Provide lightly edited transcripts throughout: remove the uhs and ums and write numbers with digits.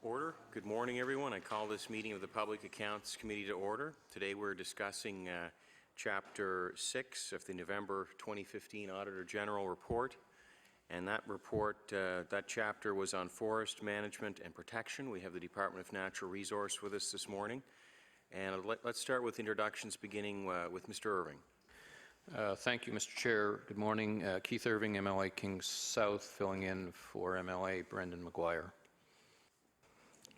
Order. Good morning, everyone. I call this meeting of the Public Accounts Committee to order. Today we're discussing Chapter 6 of the November 2015 Auditor General Report. And that report, that chapter was on forest management and protection. We have the Department of Natural Resource with us this morning. And let's start with introductions, beginning with Mr. Irving. Thank you, Mr. Chair. Good morning. Keith Irving, MLA Kings South, filling in for MLA Brendan McGuire.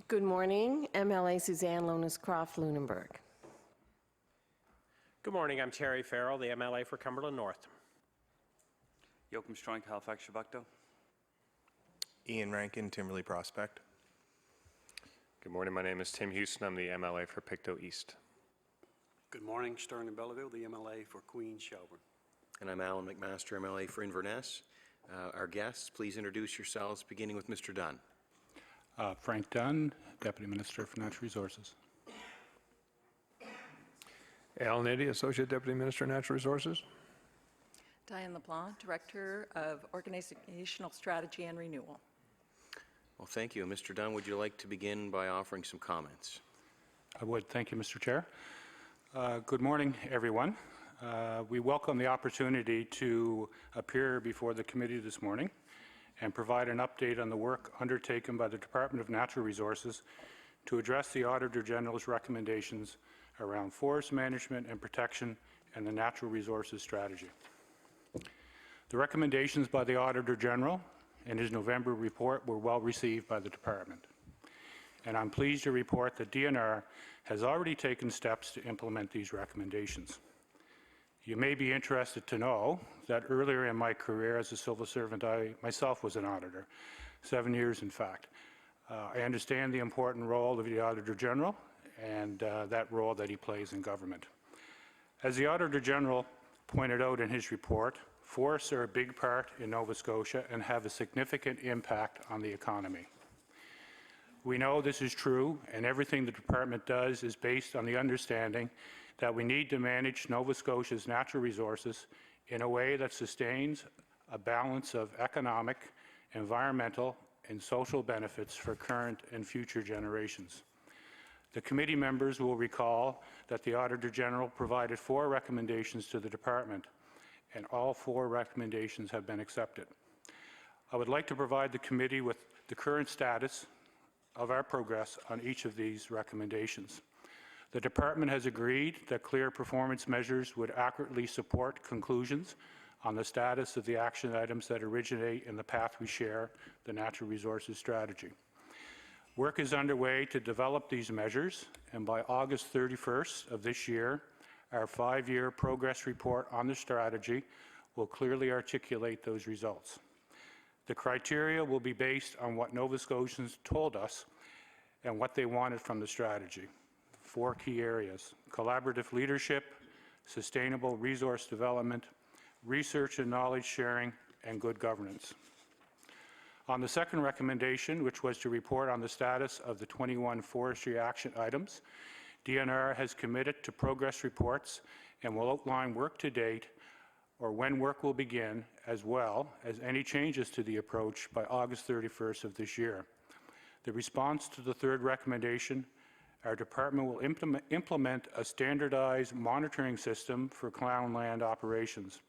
Good morning. MLA Suzanne Lonis-Croft, Lunenburg. Good morning. I'm Terry Farrell, the MLA for Cumberland North. Joachim Stroink, Halifax, Chebucto. Ian Rankin, Timberley Prospect. Good morning. My name is Tim Houston. I'm the MLA for Pictou East. Good morning. Stern and Belleville, the MLA for Queens Shelburne. And I'm Alan McMaster, MLA for Inverness. Our guests, please introduce yourselves, beginning with Mr. Dunn. Frank Dunn, Deputy Minister for Natural Resources. Alan Eddy, Associate Deputy Minister, Natural Resources. Diane LeBlanc, Director of Organizational Strategy and Renewal. Well, thank you. Mr. Dunn, would you like to begin by offering some comments? I would. Thank you, Mr. Chair. Good morning, everyone. We welcome the opportunity to appear before the committee this morning and provide an update on the work undertaken by the Department of Natural Resources to address the Auditor General's recommendations around forest management and protection and the natural resources strategy. The recommendations by the Auditor General in his November report were well received by the Department. And I'm pleased to report that DNR has already taken steps to implement these recommendations. You may be interested to know that earlier in my career as a civil servant, I myself was an auditor, 7 years in fact. I understand the important role of the Auditor General and that role that he plays in government. As the Auditor General pointed out in his report, forests are a big part in Nova Scotia and have a significant impact on the economy. We know this is true, and everything the department does is based on the understanding that we need to manage Nova Scotia's natural resources in a way that sustains a balance of economic, environmental, and social benefits for current and future generations. The committee members will recall that the Auditor General provided 4 recommendations to the department, and all 4 recommendations have been accepted. I would like to provide the committee with the current status of our progress on each of these recommendations. The department has agreed that clear performance measures would accurately support conclusions on the status of the action items that originate in the path we share, the natural resources strategy. Work is underway to develop these measures, and by August 31st of this year, our 5-year progress report on the strategy will clearly articulate those results. The criteria will be based on what Nova Scotians told us and what they wanted from the strategy. 4 key areas: collaborative leadership, sustainable resource development, research and knowledge sharing, and good governance. On the second recommendation, which was to report on the status of the 21 forestry action items, DNR has committed to progress reports and will outline work to date or when work will begin, as well as any changes to the approach by August 31st of this year. The response to the third recommendation: our department will implement a standardized monitoring system for Crown land operations.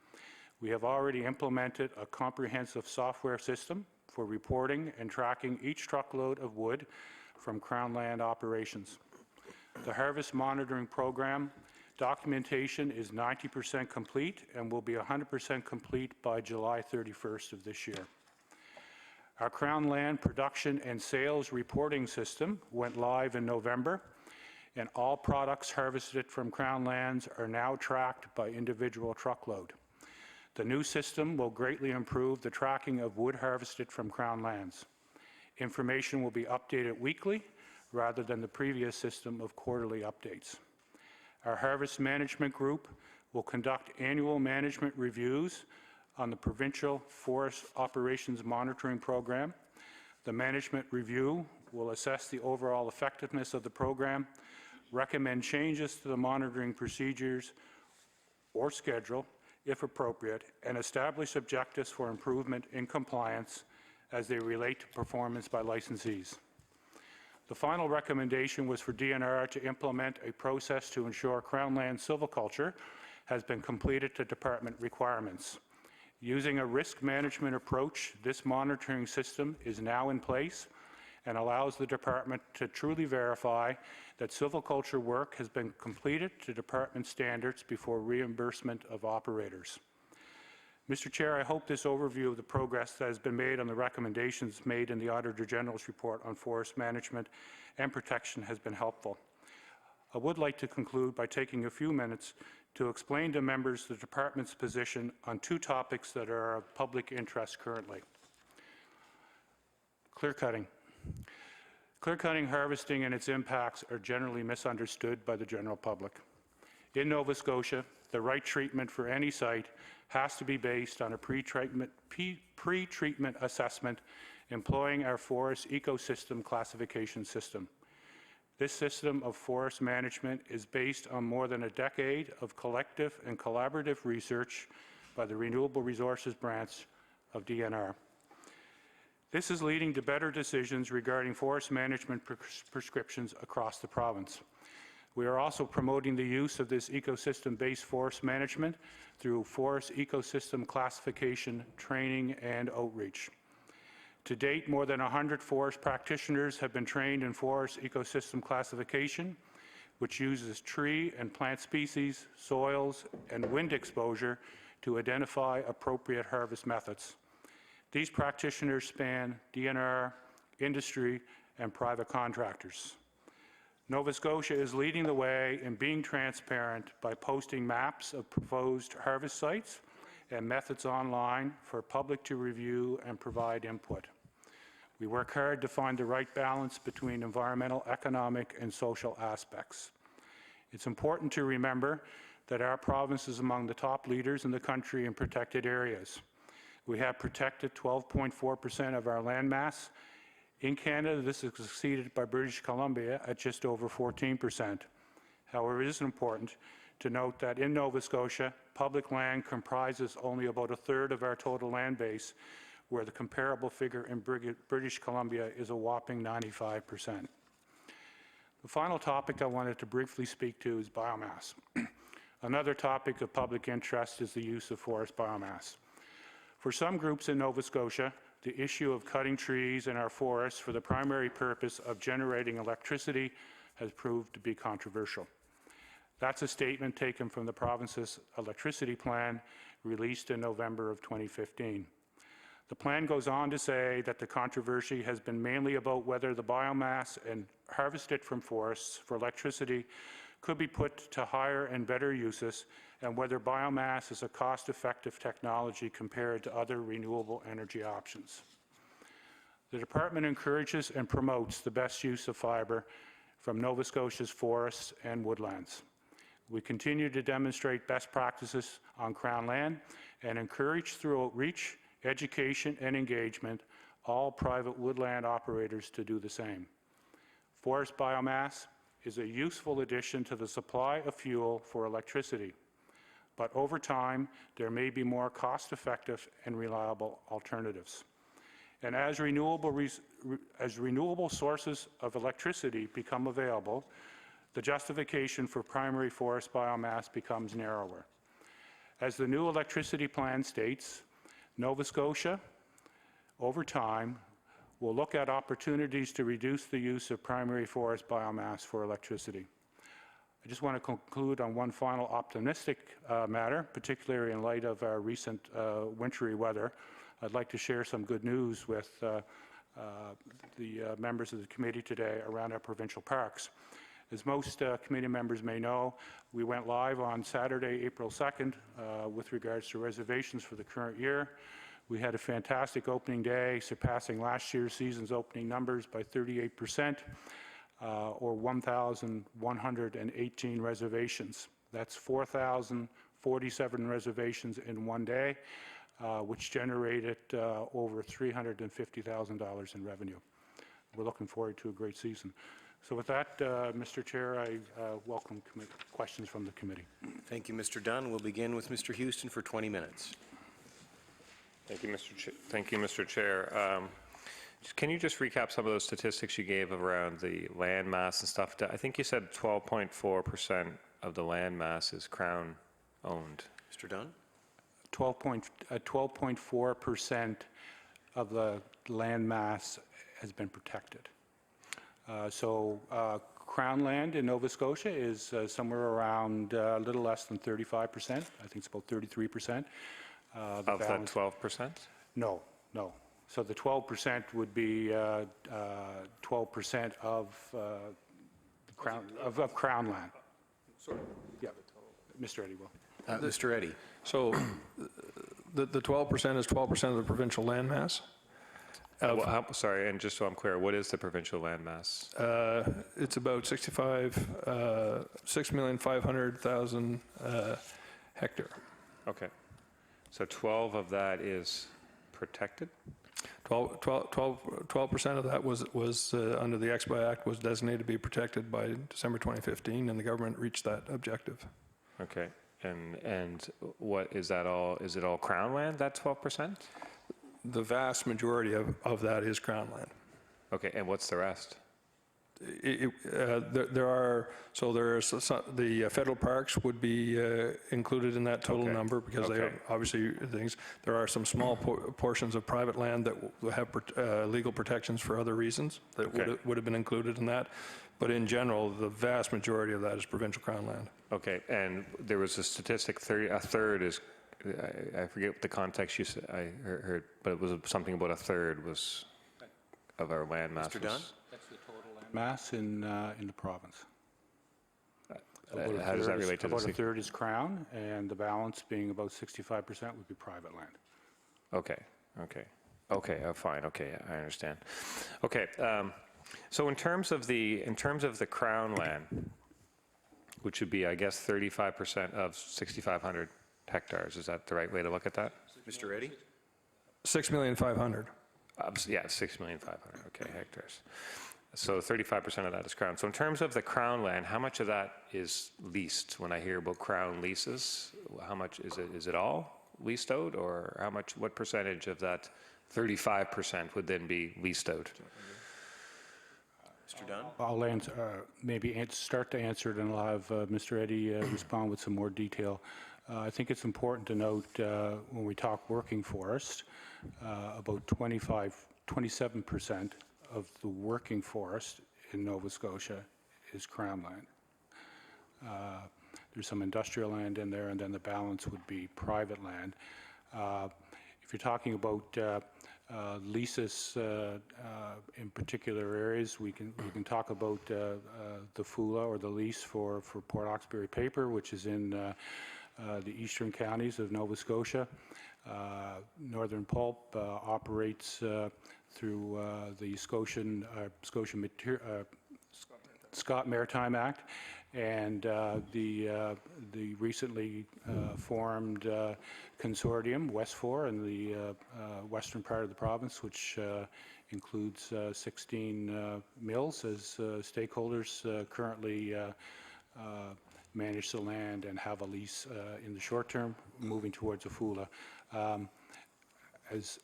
We have already implemented a comprehensive software system for reporting and tracking each truckload of wood from Crown land operations. The harvest monitoring program documentation is 90% complete and will be 100% complete by July 31st of this year. Our Crown land production and sales reporting system went live in November, and all products harvested from Crown lands are now tracked by individual truckload. The new system will greatly improve the tracking of wood harvested from Crown lands. Information will be updated weekly rather than the previous system of quarterly updates. Our Harvest Management Group will conduct annual management reviews on the Provincial Forest Operations Monitoring Program. The management review will assess the overall effectiveness of the program, recommend changes to the monitoring procedures or schedule, if appropriate, and establish objectives for improvement in compliance as they relate to performance by licensees. The final recommendation was for DNR to implement a process to ensure Crown land silviculture has been completed to department requirements. Using a risk management approach, this monitoring system is now in place and allows the department to truly verify that silviculture work has been completed to department standards before reimbursement of operators. Mr. Chair, I hope this overview of the progress that has been made on the recommendations made in the Auditor General's report on forest management and protection has been helpful. I would like to conclude by taking a few minutes to explain to members the department's position on two topics that are of public interest currently. Clear-cutting. Clear-cutting, harvesting, and its impacts are generally misunderstood by the general public. In Nova Scotia, the right treatment for any site has to be based on a pre-treatment assessment employing our forest ecosystem classification system. This system of forest management is based on more than a decade of collective and collaborative research by the Renewable Resources branch of DNR. This is leading to better decisions regarding forest management prescriptions across the province. We are also promoting the use of this ecosystem-based forest management through forest ecosystem classification, training, and outreach. To date, more than 100 forest practitioners have been trained in forest ecosystem classification, which uses tree and plant species, soils, and wind exposure to identify appropriate harvest methods. These practitioners span DNR, industry, and private contractors. Nova Scotia is leading the way in being transparent by posting maps of proposed harvest sites and methods online for public to review and provide input. We work hard to find the right balance between environmental, economic, and social aspects. It's important to remember that our province is among the top leaders in the country in protected areas. We have protected 12.4% of our land mass. In Canada, this is exceeded by British Columbia at just over 14%. However, it is important to note that in Nova Scotia, public land comprises only about a third of our total land base, where the comparable figure in British Columbia is a whopping 95%. The final topic I wanted to briefly speak to is biomass. Another topic of public interest is the use of forest biomass. For some groups in Nova Scotia, the issue of cutting trees in our forests for the primary purpose of generating electricity has proved to be controversial. That's a statement taken from the province's electricity plan released in November of 2015. The plan goes on to say that the controversy has been mainly about whether the biomass and harvested from forests for electricity could be put to higher and better uses, and whether biomass is a cost-effective technology compared to other renewable energy options. The department encourages and promotes the best use of fiber from Nova Scotia's forests and woodlands. We continue to demonstrate best practices on Crown land and encourage through outreach, education, and engagement all private woodland operators to do the same. Forest biomass is a useful addition to the supply of fuel for electricity, but over time, there may be more cost-effective and reliable alternatives. And as renewable sources of electricity become available, the justification for primary forest biomass becomes narrower. As the new electricity plan states, Nova Scotia, over time, will look at opportunities to reduce the use of primary forest biomass for electricity. I just want to conclude on one final optimistic matter, particularly in light of our recent wintry weather. I'd like to share some good news with the members of the committee today around our provincial parks. As most committee members may know, we went live on Saturday, April 2nd, with regards to reservations for the current year. We had a fantastic opening day, surpassing last year's season's opening numbers by 38%, or 1,118 reservations. That's 4,047 reservations in one day, which generated over $350,000 in revenue. We're looking forward to a great season. So with that, Mr. Chair, I welcome questions from the committee. Thank you, Mr. Dunn. We'll begin with Mr. Houston for 20 minutes. Thank you, Mr. Chair. Can you just recap some of those statistics you gave around the land mass and stuff? I think you said 12.4% of the land mass is Crown-owned. Mr. Dunn? 12.4% of the land mass has been protected. So Crown land in Nova Scotia is somewhere around a little less than 35%. I think it's about 33%. Of that 12%? No, no. So the 12% would be 12% of Crown land. Sorry. Yeah, Mr. Eddy will. Mr. Eddy? So the 12% is 12% of the provincial land mass? Sorry, and just so I'm clear, what is the provincial land mass? It's about 6,500,000 hectare. Okay. So 12 of that is protected? 12% of that was under the Expo Act was designated to be protected by December 2015, and the government reached that objective. Okay. And what is that all? Is it all Crown land, that 12%? The vast majority of that is Crown land. Okay, and what's the rest? There are the federal parks would be included in that total number because they are obviously things. There are some small portions of private land that will have legal protections for other reasons that would have been included in that. But in general, the vast majority of that is provincial Crown land. Okay, and there was a statistic, a third is, I forget the context you said, I heard, but it was something about a third was of our land mass. Mr. Dunn? That's the total land mass in the province. How does that relate to the... About a third is Crown, and the balance being about 65% would be private land. Okay, fine, okay, I understand. Okay, so in terms of the Crown land, which would be, I guess, 35% of 6,500 hectares, is that the right way to look at that? Mr. Eddy? 6,500,000. Yeah, 6,500,000, okay, hectares. So 35% of that is Crown. So in terms of the Crown land, how much of that is leased? When I hear about Crown leases, how much is it all leased out, or how much, what percentage of that 35% would then be leased out? Mr. Dunn? I'll answer, maybe start to answer it, and I'll have Mr. Eddy respond with some more detail. I think it's important to note when we talk working forest, about 27% of the working forest in Nova Scotia is Crown land. There's some industrial land in there, and then the balance would be private land. If you're talking about leases in particular areas, we can talk about the FULA, or the lease for Port Hawkesbury paper, which is in the eastern counties of Nova Scotia. Northern Pulp operates through the Scott Maritime Act, and the recently formed consortium, West4, in the western part of the province, which includes 16 mills as stakeholders, currently manage the land and have a lease in the short term, moving towards a FULA. As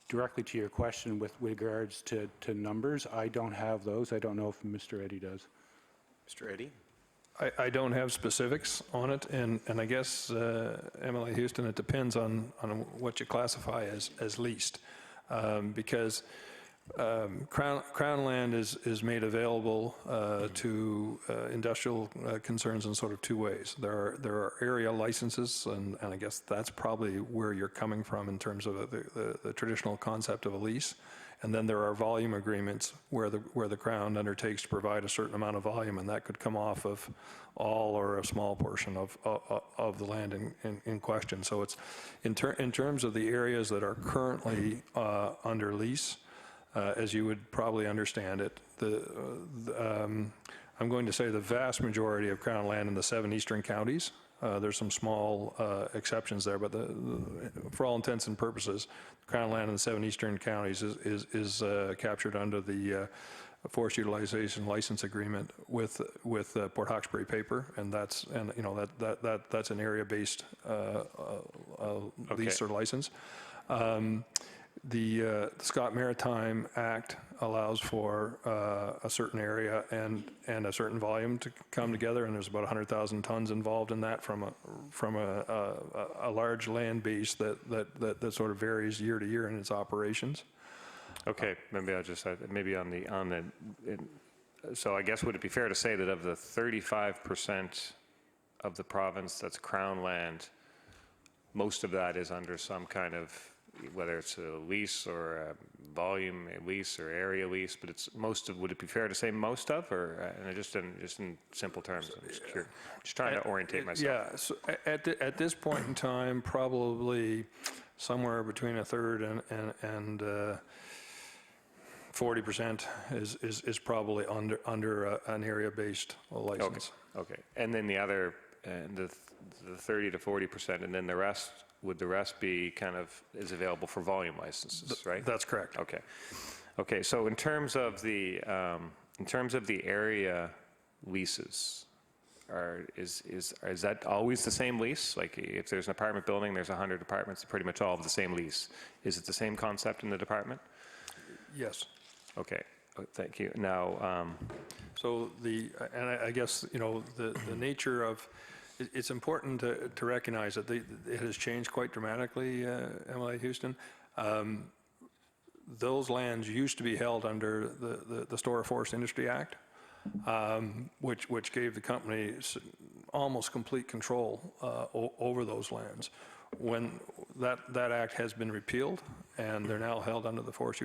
directly to your question with regards to numbers, I don't have those. I don't know if Mr. Eddy does. Mr. Eddy? I don't have specifics on it, and I guess, MLA Houston, it depends on what you classify as leased, because Crown land is made available to industrial concerns in sort of two ways. There are area licenses, and I guess that's probably where you're coming from in terms of the traditional concept of a lease. And then there are volume agreements where the Crown undertakes to provide a certain amount of volume, and that could come off of all or a small portion of the land in question. So it's in terms of the areas that are currently under lease, as you would probably understand it, I'm going to say the vast majority of Crown land in the 7 eastern counties. There's some small exceptions there, but for all intents and purposes, Crown land in the 7 eastern counties is captured under the forest utilization license agreement with Port Hawkesbury paper, and that's an area-based lease or license. The Scott Maritime Act allows for a certain area and a certain volume to come together, and there's about 100,000 tons involved in that from a large land base that sort of varies year to year in its operations. Okay, maybe I'll just, maybe so I guess would it be fair to say that of the 35% of the province that's Crown land, most of that is under some kind of, whether it's a lease or a volume lease or area lease, but it's most of, would it be fair to say most of, or and just in simple terms? I'm just curious, just trying to orientate myself. Yeah, so at this point in time, probably somewhere between a third and 40% is probably under an area-based license. Okay, and then the other, the 30 to 40%, and then the rest, would the rest be kind of, is available for volume licenses, right? That's correct. Okay. Okay, so in terms of the area leases, is that always the same lease? Like if there's an apartment building, there's 100 apartments, pretty much all of the same lease. Is it the same concept in the department? Yes. Okay, thank you. Now, so and I guess, you know, the nature of, it's important to recognize that it has changed quite dramatically, MLA Houston. Those lands used to be held under the Store of Forest Industry Act, which gave the company almost complete control over those lands. When that act has been repealed, and they're now held under the Forest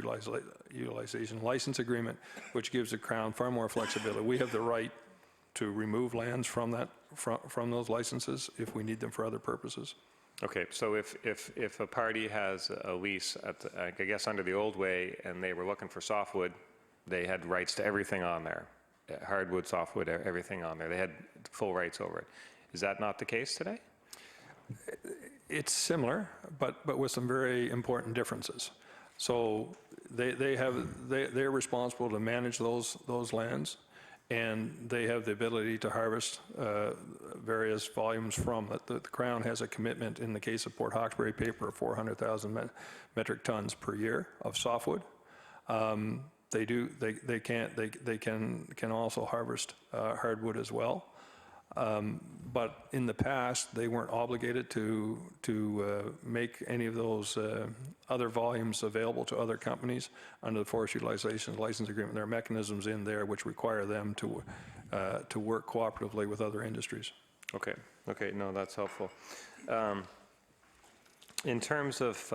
Utilization License Agreement, which gives the Crown far more flexibility. We have the right to remove lands from those licenses if we need them for other purposes. okay, so if a party has a lease at I guess under the old way, and they were looking for softwood, they had rights to everything on there, hardwood, softwood, everything on there. They had full rights over it. Is that not the case today? It's similar, but with some very important differences. So they're responsible to manage those lands, and they have the ability to harvest various volumes from it. The Crown has a commitment in the case of Port Hawkesbury paper of 400,000 metric tons per year of softwood. They can also harvest hardwood as well. But in the past, they weren't obligated to make any of those other volumes available to other companies under the Forest Utilization License Agreement. There are mechanisms in there which require them to work cooperatively with other industries. Okay, okay, no, that's helpful. In terms of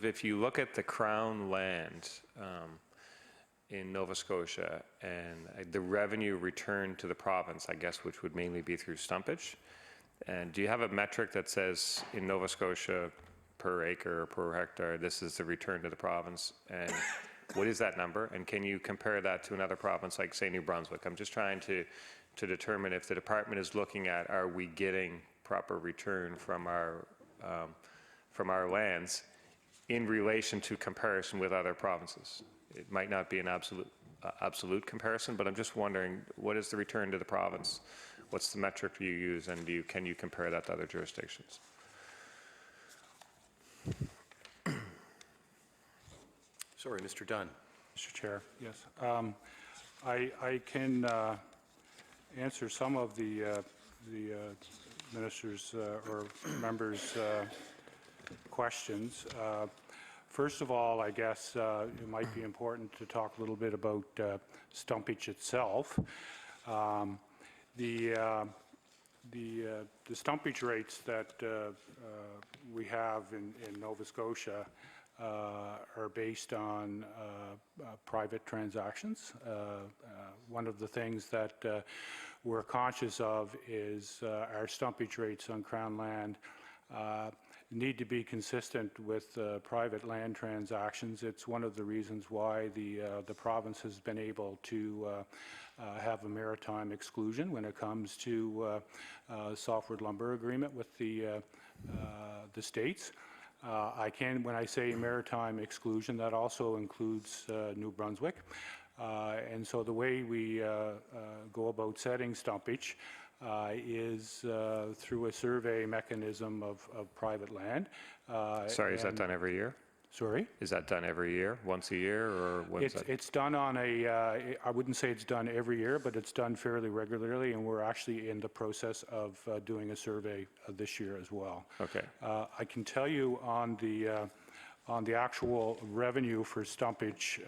if you look at the Crown land in Nova Scotia and the revenue returned to the province, I guess, which would mainly be through stumpage. And do you have a metric that says in Nova Scotia per acre or per hectare, this is the return to the province? And what is that number? And can you compare that to another province like, say, New Brunswick? I'm just trying to determine if the department is looking at, are we getting proper return from our lands in relation to comparison with other provinces? It might not be an absolute comparison, but I'm just wondering, what is the return to the province? What's the metric you use, and can you compare that to other jurisdictions? Sorry, Mr. Dunn. Mr. Chair, yes. I can answer some of the minister's or members' questions. First of all, I guess it might be important to talk a little bit about stumpage itself. The stumpage rates that we have in Nova Scotia are based on private transactions. One of the things that we're conscious of is our stumpage rates on Crown land need to be consistent with private land transactions. It's one of the reasons why the province has been able to have a maritime exclusion when it comes to softwood lumber agreement with the states. When I say maritime exclusion, that also includes New Brunswick. And so the way we go about setting stumpage is through a survey mechanism of private land. Sorry, is that done every year? Sorry? Is that done every year, once a year, or when's that? It's done on I wouldn't say it's done every year, but it's done fairly regularly, and we're actually in the process of doing a survey this year as well. Okay. I can tell you on the actual revenue for stumpage,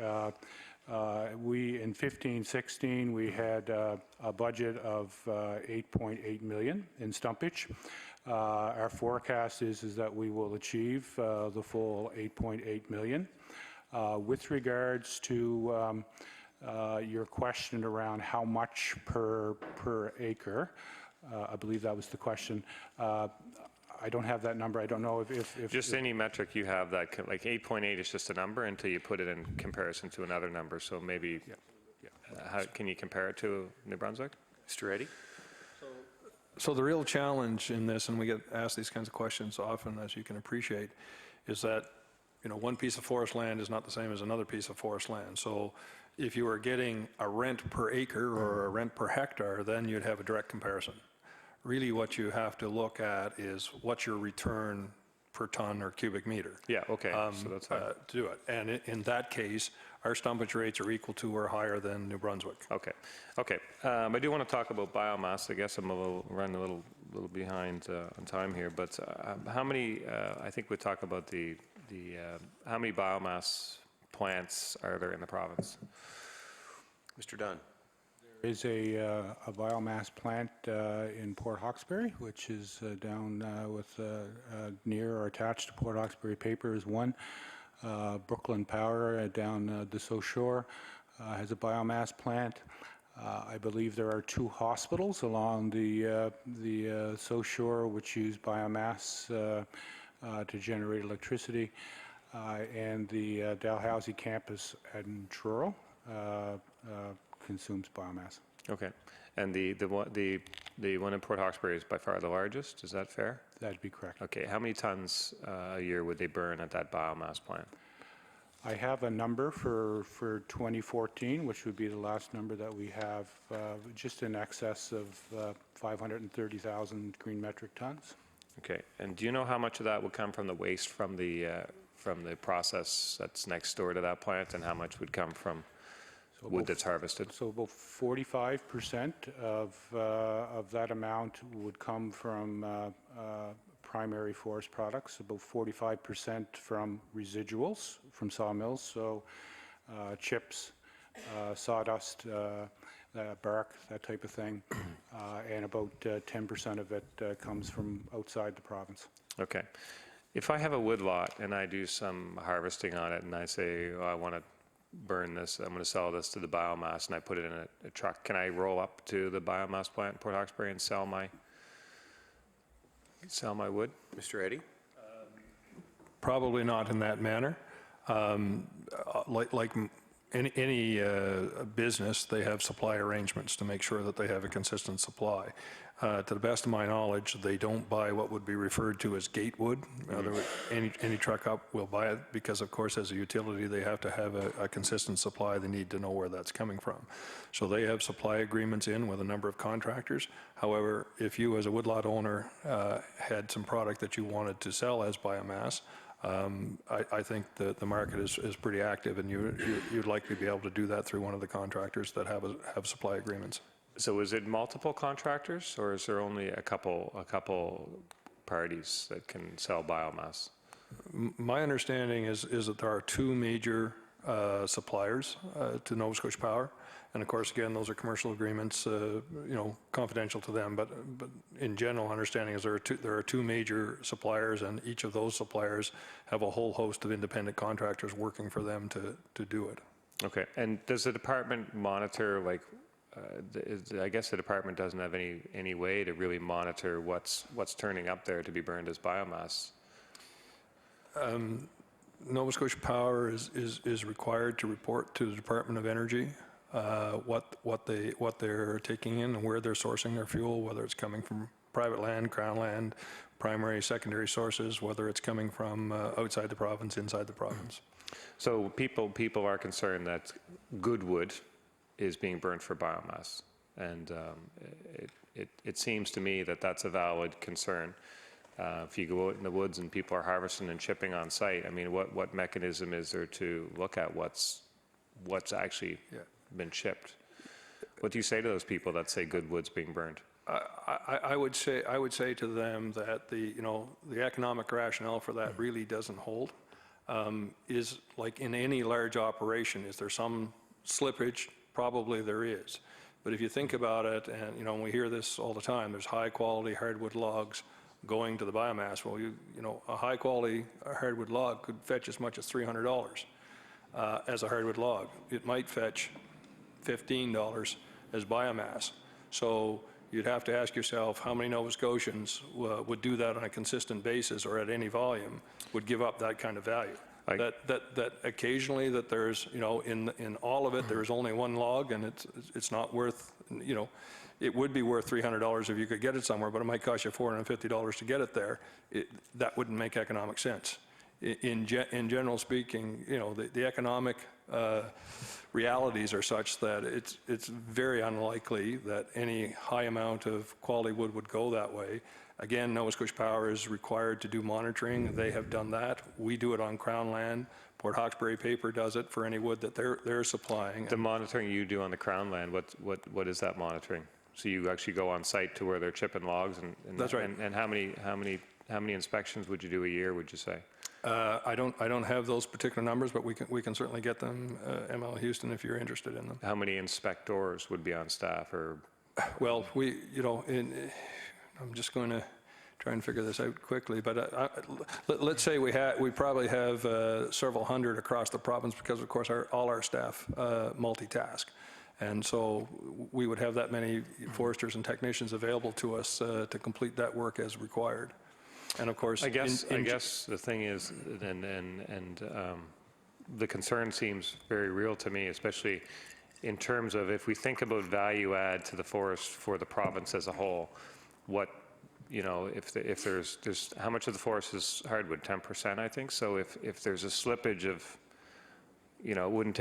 we, in 15-16, we had a budget of 8.8 million in stumpage. Our forecast is that we will achieve the full 8.8 million. With regards to your question around how much per acre, I believe that was the question. I don't have that number. I don't know if Just any metric you have that, like 8.8 is just a number until you put it in comparison to another number. So maybe, how can you compare it to New Brunswick? Mr. Eddy? So the real challenge in this, and we get asked these kinds of questions often, as you can appreciate, is that, you know, one piece of forest land is not the same as another piece of forest land. So if you were getting a rent per acre or a rent per hectare, then you'd have a direct comparison. Really what you have to look at is what's your return per ton or cubic meter. Yeah, okay, so that's to do it. And in that case, our stumpage rates are equal to or higher than New Brunswick. Okay, okay. I do want to talk about biomass. I guess I'm running a little behind on time here, but how many, I think we talk about how many biomass plants are there in the province? Mr. Dunn? There is a biomass plant in Port Hawkesbury, which is down with near or attached to Port Hawkesbury Paper is one. Brooklyn Power down the South Shore has a biomass plant. I believe there are 2 hospitals along the South Shore which use biomass to generate electricity, and the Dalhousie campus in Truro consumes biomass. Okay, and the one in Port Hawkesbury is by far the largest. Is that fair? That'd be correct. Okay, how many tons a year would they burn at that biomass plant? I have a number for 2014, which would be the last number that we have, just in excess of 530,000 green metric tons. Okay, and do you know how much of that would come from the waste from the process that's next door to that plant, and how much would come from wood that's harvested? So about 45% of that amount would come from primary forest products, about 45% from residuals from sawmills, so chips, sawdust, bark, that type of thing, and about 10% of it comes from outside the province. Okay. If I have a wood lot and I do some harvesting on it and I say, oh, I want to burn this, I'm going to sell this to the biomass, and I put it in a truck, can I roll up to the biomass plant in Port Hawkesbury and sell my wood? Mr. Eddy? Probably not in that manner. Like any business, they have supply arrangements to make sure that they have a consistent supply. To the best of my knowledge, they don't buy what would be referred to as gate wood. Any truck up will buy it because, of course, as a utility, they have to have a consistent supply. They need to know where that's coming from. So they have supply agreements in with a number of contractors. However, if you as a woodlot owner had some product that you wanted to sell as biomass, I think the market is pretty active, and you'd likely be able to do that through one of the contractors that have supply agreements. So is it multiple contractors, or is there only a couple parties that can sell biomass? My understanding is that there are 2 major suppliers to Nova Scotia Power, and of course, again, those are commercial agreements, confidential to them. But in general, understanding is there are two major suppliers, and each of those suppliers have a whole host of independent contractors working for them to do it. Okay, and does the department monitor, like, I guess the department doesn't have any way to really monitor what's turning up there to be burned as biomass? Nova Scotia Power is required to report to the Department of Energy what they're taking in and where they're sourcing their fuel, whether it's coming from private land, crown land, primary, secondary sources, whether it's coming from outside the province, inside the province. So people are concerned that good wood is being burned for biomass, and it seems to me that that's a valid concern. If you go out in the woods and people are harvesting and chipping on site, I mean, what mechanism is there to look at what's actually been chipped? What do you say to those people that say good wood's being burned? I would say to them that the economic rationale for that really doesn't hold. Is like in any large operation, is there some slippage? Probably there is. But if you think about it, and we hear this all the time, there's high quality hardwood logs going to the biomass. Well, a high quality hardwood log could fetch as much as $300 as a hardwood log. It might fetch $15 as biomass. So you'd have to ask yourself how many Nova Scotians would do that on a consistent basis or at any volume would give up that kind of value. That occasionally that there's, in all of it, there's only one log and it's not worth, it would be worth $300 if you could get it somewhere, but it might cost you $450 to get it there. That wouldn't make economic sense. In general speaking, the economic realities are such that it's very unlikely that any high amount of quality wood would go that way. Again, Nova Scotia Power is required to do monitoring. They have done that. We do it on Crown land. Port Hawkesbury Paper does it for any wood that they're supplying. The monitoring you do on the Crown land, what is that monitoring? So you actually go on site to where they're chipping logs, and that's right. And how many inspections would you do a year? Would you say? I don't have those particular numbers, but we can certainly get them, ML Houston, if you're interested in them. How many inspectors would be on staff, or? Well, I'm just going to try and figure this out quickly, but let's say we probably have several hundred across the province because, of course, all our staff multitask. And so we would have that many foresters and technicians available to us to complete that work as required. And of course, I guess the thing is, and the concern seems very real to me, especially in terms of if we think about value add to the forest for the province as a whole. What, if there's how much of the forest is hardwood? 10%, I think. So if there's a slippage of, it wouldn't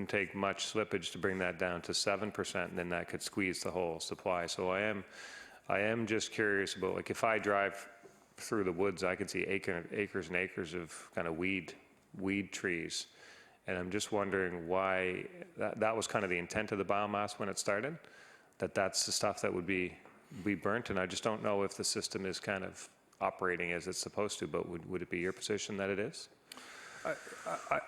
take much slippage to bring that down to 7%, and then that could squeeze the whole supply. So I am just curious about, like, if I drive through the woods, I could see acres and acres of kind of weed trees, and I'm just wondering why that was kind of the intent of the biomass when it started, that's the stuff that would be burnt, and I just don't know if the system is kind of operating as it's supposed to, but would it be your position that it is?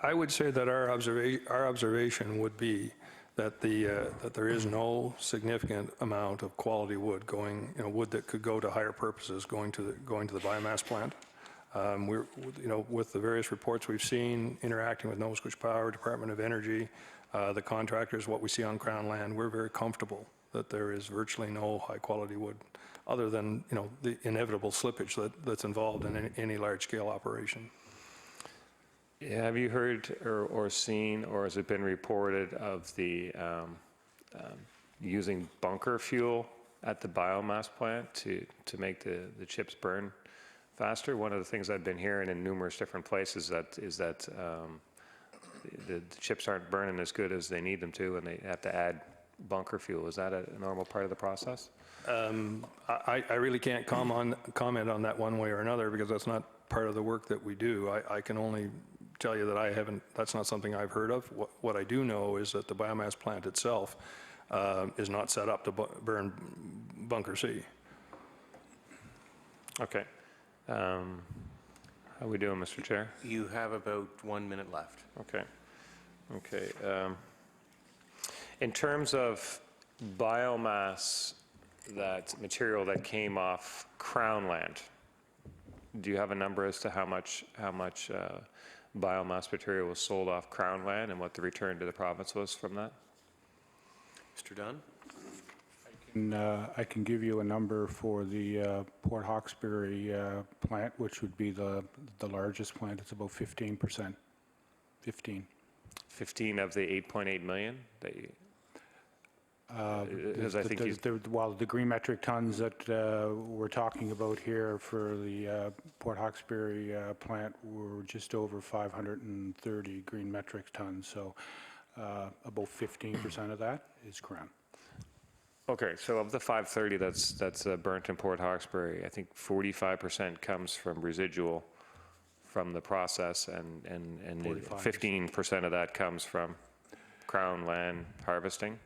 I would say that our observation would be that that there is no significant amount of quality wood going, wood that could go to higher purposes going to the biomass plant. We're, with the various reports we've seen, interacting with Nova Scotia Power, Department of Energy, the contractors, what we see on Crown land, we're very comfortable that there is virtually no high-quality wood, other than the inevitable slippage that's involved in any large-scale operation. Have you heard or seen, or has it been reported of the using bunker fuel at the biomass plant to make the chips burn faster? One of the things I've been hearing in numerous different places is that the chips aren't burning as good as they need them to, and they have to add bunker fuel. Is that a normal part of the process? I really can't comment on that one way or another, because that's not part of the work that we do. I can only tell you that that's not something I've heard of. What I do know is that the biomass plant itself is not set up to burn bunker C. Okay. How are we doing, Mr. Chair? You have about 1 minute left. Okay. In terms of biomass, that material that came off Crown land, do you have a number as to how much biomass material was sold off Crown land and what the return to the province was from that? Mr. Dunn? I can give you a number for the Port Hawkesbury plant, which would be the largest plant. It's about 15%. 15 of the 8.8 million that you, I think the green metric tons that we're talking about here for the Port Hawkesbury plant were just over 530 green metric tons. So about 15% of that is Crown. Okay, so of the 530 that's burnt in Port Hawkesbury, I think 45% comes from residual from the process, and 15% of that comes from Crown land harvesting,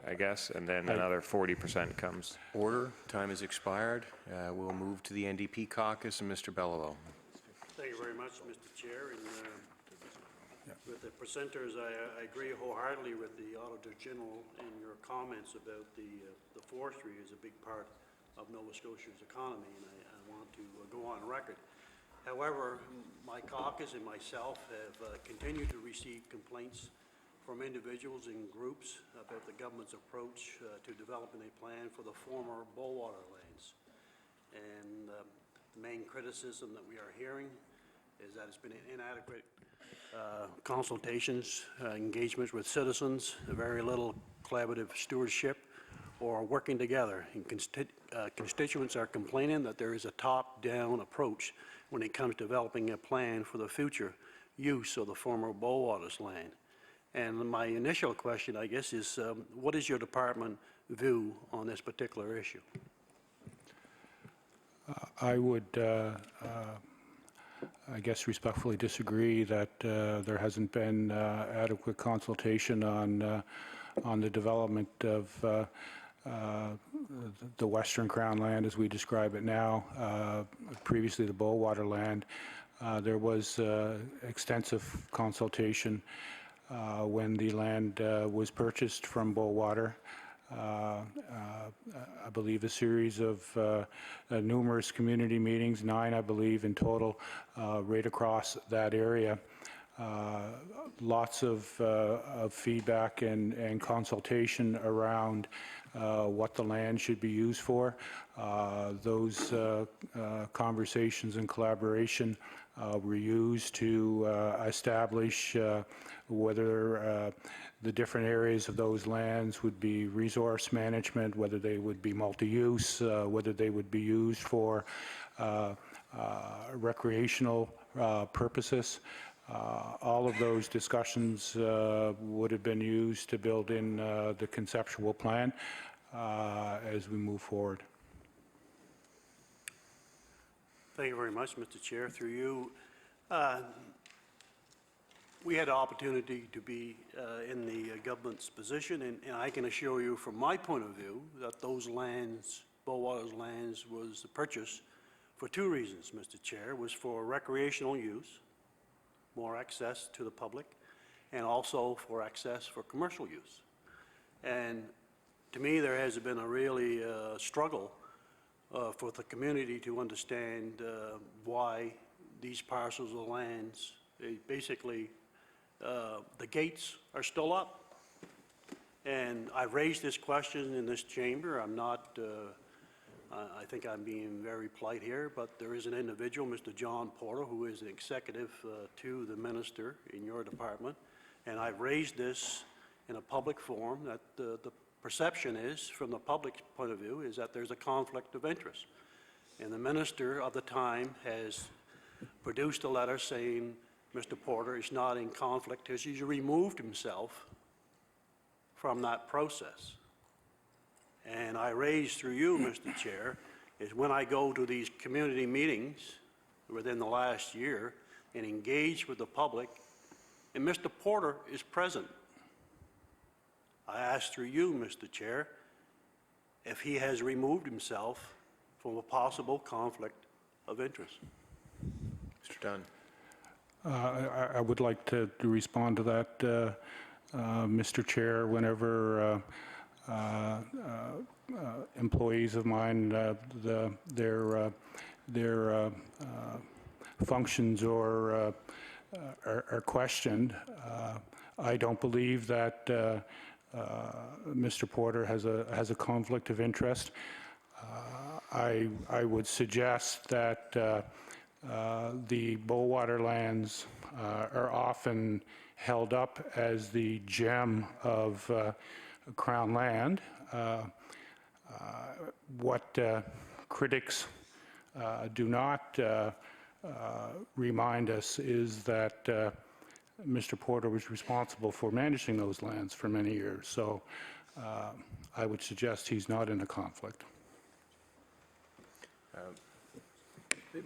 I guess, and then another 40% comes. Order. Time has expired. We'll move to the NDP Caucus and Mr. Belleville. Thank you very much, Mr. Chair. And with the presenters, I agree wholeheartedly with the Auditor General in your comments about the forestry is a big part of Nova Scotia's economy, and I want to go on record. However, my caucus and myself have continued to receive complaints from individuals and groups about the government's approach to developing a plan for the former Bowater lands. And the main criticism that we are hearing is that it's been inadequate consultations, engagements with citizens, very little collaborative stewardship or working together. And constituents are complaining that there is a top-down approach when it comes to developing a plan for the future use of the former Bowater's land. And my initial question, I guess, is what is your department view on this particular issue? I would, I guess, respectfully disagree that there hasn't been adequate consultation on the development of the Western Crown land, as we describe it now, previously the Bowater land. There was extensive consultation when the land was purchased from Bowater. I believe a series of numerous community meetings, 9 I believe in total, right across that area. Lots of feedback and consultation around what the land should be used for. Those conversations and collaboration were used to establish whether the different areas of those lands would be resource management, whether they would be multi-use, whether they would be used for recreational purposes. All of those discussions would have been used to build in the conceptual plan as we move forward. Thank you very much, Mr. Chair. Through you, we had the opportunity to be in the government's position, and I can assure you from my point of view that those lands, Bowater's lands, was purchased for 2 reasons, Mr. Chair. Was for recreational use, more access to the public, and also for access for commercial use. And to me, there has been a really struggle for the community to understand why these parcels of lands, basically, the gates are still up. And I've raised this question in this chamber. I'm not, I think I'm being very polite here, but there is an individual, Mr. John Porter, who is an executive to the minister in your department. And I've raised this in a public forum that the perception is, from the public's point of view, is that there's a conflict of interest. And the minister of the time has produced a letter saying Mr. Porter is not in conflict because he's removed himself from that process. And I raise through you, Mr. Chair, is when I go to these community meetings within the last year and engage with the public, and Mr. Porter is present. I ask through you, Mr. Chair, if he has removed himself from a possible conflict of interest. Mr. Dunn. I would like to respond to that, Mr. Chair. Whenever employees of mine, their functions or are questioned, I don't believe that Mr. Porter has a conflict of interest. I would suggest that the Bowater lands are often held up as the gem of Crown land. What critics do not remind us is that Mr. Porter was responsible for managing those lands for many years. So I would suggest he's not in a conflict.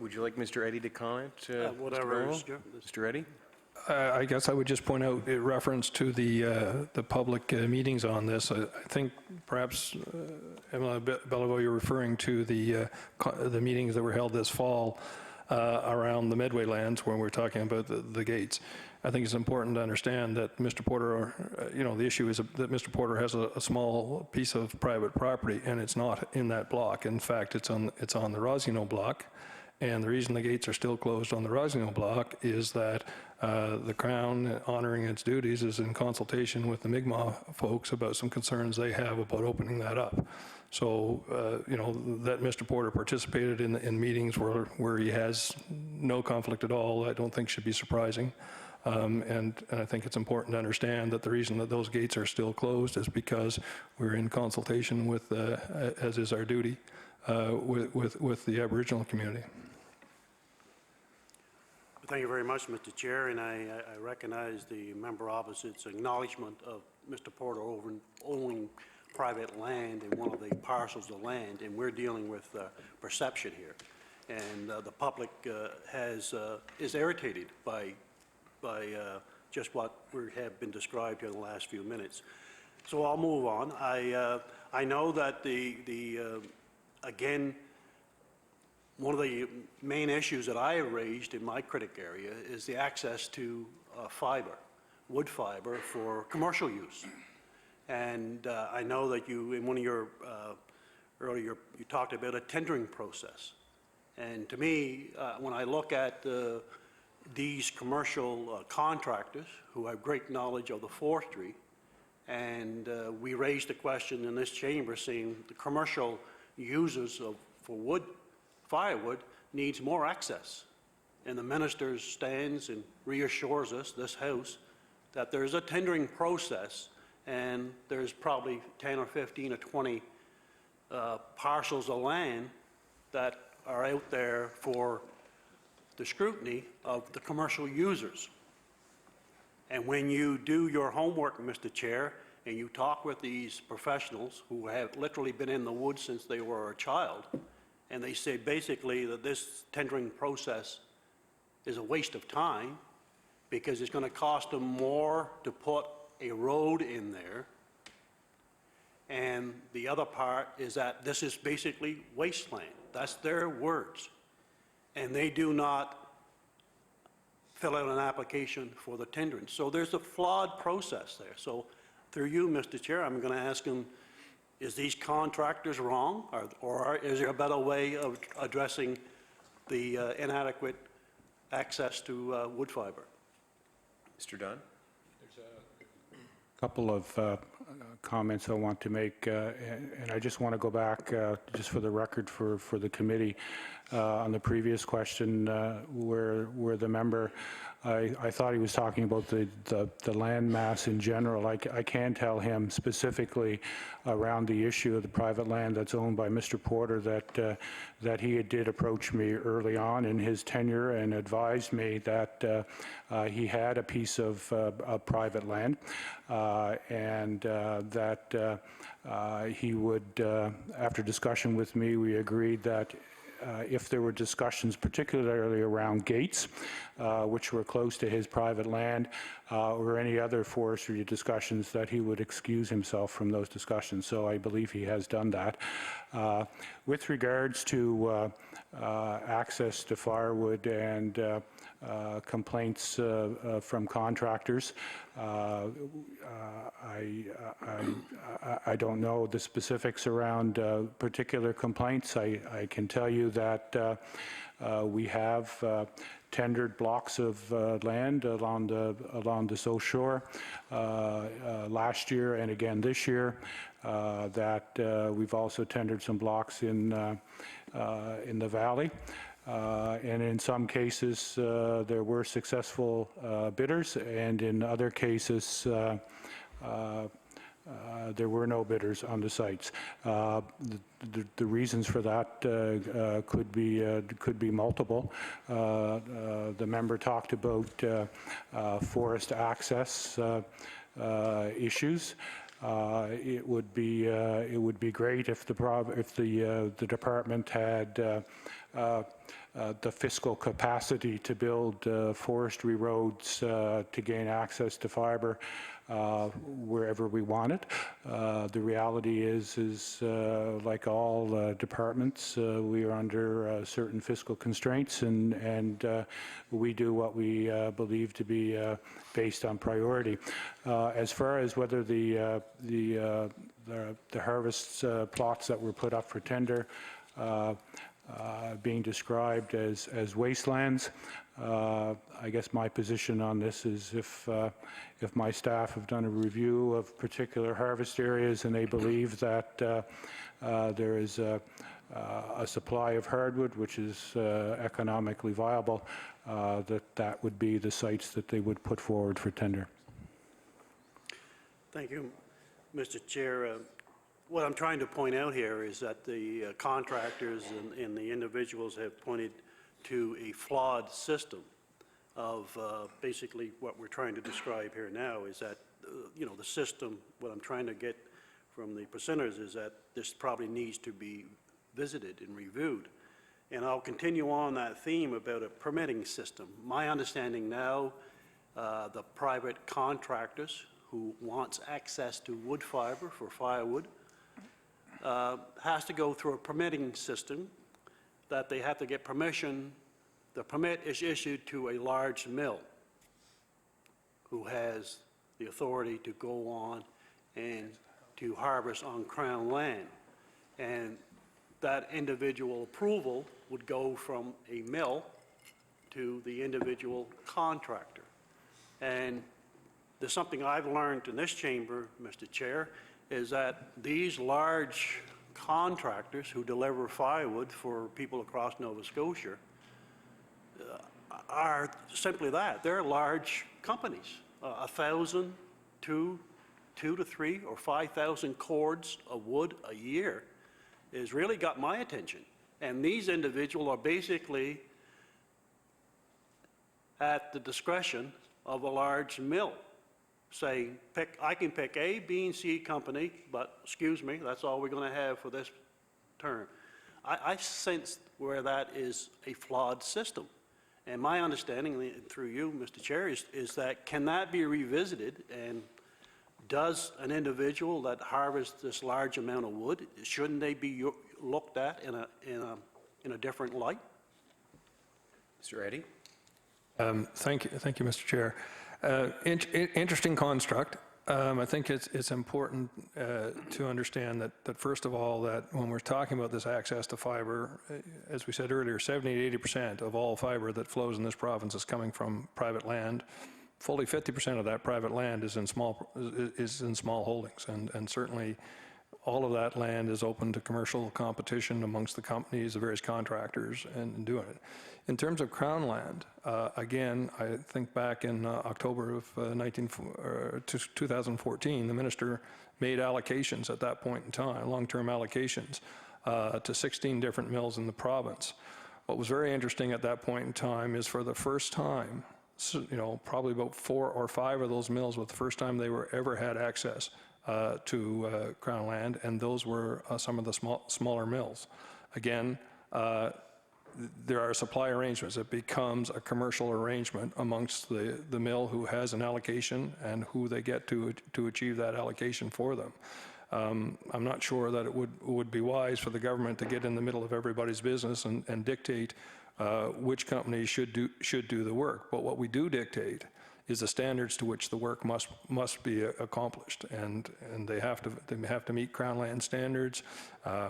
Would you like Mr. Eddy to comment? Whatever. Mr. Eddy? I guess I would just point out in reference to the public meetings on this. I think perhaps, Emily Belleville, you're referring to the meetings that were held this fall around the Medway lands when we're talking about the gates. I think it's important to understand that Mr. Porter, the issue is that Mr. Porter has a small piece of private property, and it's not in that block. In fact, it's on the Rosino block. And the reason the gates are still closed on the Rosino block is that the Crown, honoring its duties, is in consultation with the Mi'kmaq folks about some concerns they have about opening that up. So, that Mr. Porter participated in meetings where he has no conflict at all, I don't think should be surprising. And I think it's important to understand that the reason that those gates are still closed is because we're in consultation with, as is our duty, with the Aboriginal community. Thank you very much, Mr. Chair, and I recognize the member opposite's acknowledgement of Mr. Porter owning private land in one of the parcels of land, and we're dealing with perception here. And the public is irritated by just what have been described here in the last few minutes. So I'll move on. I know that again, one of the main issues that I have raised in my critic area is the access to fiber, wood fiber for commercial use. And I know that you, in one of your earlier, you talked about a tendering process. And to me, when I look at these commercial contractors who have great knowledge of the forestry, and we raised the question in this chamber saying the commercial users for wood, firewood, needs more access. And the minister stands and reassures us, this House, that there's a tendering process and there's probably 10 or 15 or 20 parcels of land that are out there for the scrutiny of the commercial users. And when you do your homework, Mr. Chair, and you talk with these professionals who have literally been in the woods since they were a child, and they say basically that this tendering process is a waste of time because it's going to cost them more to put a road in there. And the other part is that this is basically wasteland. That's their words. And they do not fill out an application for the tendering. So there's a flawed process there. So through you, Mr. Chair, I'm going to ask him, is these contractors wrong, or is there a better way of addressing the inadequate access to wood fiber? Mr. Dunn? There's a couple of comments I want to make, and I just want to go back, just for the record, for the committee, on the previous question where the member, I thought he was talking about the land mass in general. I can tell him specifically around the issue of the private land that's owned by Mr. Porter that he did approach me early on in his tenure and advised me that he had a piece of private land and that he would, after discussion with me, we agreed that if there were discussions, particularly around gates, which were close to his private land, or any other forestry discussions, that he would excuse himself from those discussions. So I believe he has done that. With regards to access to firewood and complaints from contractors, I don't know the specifics around particular complaints. I can tell you that we have tendered blocks of land along the South Shore last year and again this year. That we've also tendered some blocks in the valley. And in some cases, there were successful bidders, and in other cases, there were no bidders on the sites. The reasons for that could be multiple. The member talked about forest access issues. It would be great if the department had the fiscal capacity to build forestry roads to gain access to fiber wherever we want it. The reality is like all departments, we are under certain fiscal constraints, and we do what we believe to be based on priority. As far as whether the harvest plots that were put up for tender being described as wastelands, I guess my position on this is if my staff have done a review of particular harvest areas and they believe that there is a supply of hardwood which is economically viable, that would be the sites that they would put forward for tender. Thank you, Mr. Chair. What I'm trying to point out here is that the contractors and the individuals have pointed to a flawed system of basically what we're trying to describe here now is that, the system, what I'm trying to get from the presenters is that this probably needs to be visited and reviewed. And I'll continue on that theme about a permitting system. My understanding now, the private contractors who wants access to wood fiber for firewood has to go through a permitting system that they have to get permission. The permit is issued to a large mill who has the authority to go on and to harvest on Crown land. And that individual approval would go from a mill to the individual contractor. And there's something I've learned in this chamber, Mr. Chair, is that these large contractors who deliver firewood for people across Nova Scotia are simply that. They're large companies. 1,000, 2 to 3 or 5,000 cords of wood a year has really got my attention. And these individuals are basically at the discretion of a large mill, saying, I can pick A, B, and C company, but excuse me, that's all we're going to have for this term. I sense where that is a flawed system. And my understanding, through you, Mr. Chair, is that can that be revisited, and does an individual that harvests this large amount of wood, shouldn't they be looked at in a different light? Mr. Eddy? Thank you, Mr. Chair. Interesting construct. I think it's important to understand that first of all, that when we're talking about this access to fiber, as we said earlier, 70 to 80% of all fiber that flows in this province is coming from private land. Fully 50% of that private land is in small holdings, and certainly all of that land is open to commercial competition amongst the companies, the various contractors, and doing it. In terms of Crown land, again, I think back in October of 2014, the minister made allocations at that point in time, long-term allocations, to 16 different mills in the province. What was very interesting at that point in time is for the first time, probably about 4 or 5 of those mills was the first time they were ever had access to Crown land, and those were some of the smaller mills. Again, there are supply arrangements. It becomes a commercial arrangement amongst the mill who has an allocation and who they get to achieve that allocation for them. I'm not sure that it would be wise for the government to get in the middle of everybody's business and dictate which companies should do the work. But what we do dictate is the standards to which the work must be accomplished, and they have to meet Crown land standards,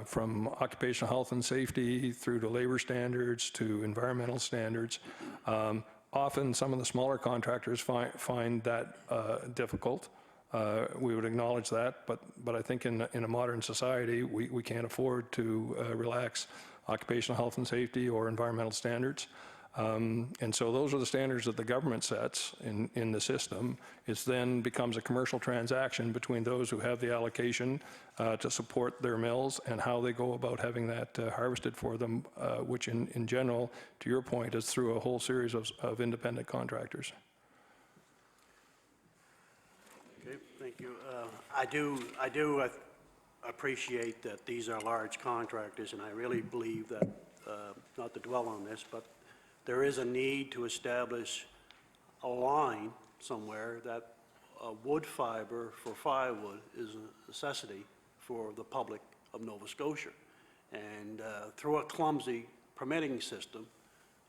from occupational health and safety through to labor standards to environmental standards. Often some of the smaller contractors find that difficult. We would acknowledge that, but I think in a modern society we can't afford to relax occupational health and safety or environmental standards. And so those are the standards that the government sets in the system. It then becomes a commercial transaction between those who have the allocation to support their mills and how they go about having that harvested for them, which in general, to your point, is through a whole series of independent contractors. Okay, thank you. I do appreciate that these are large contractors, and I really believe that, not to dwell on this, but there is a need to establish a line somewhere that wood fiber for firewood is a necessity for the public of Nova Scotia. And through a clumsy permitting system,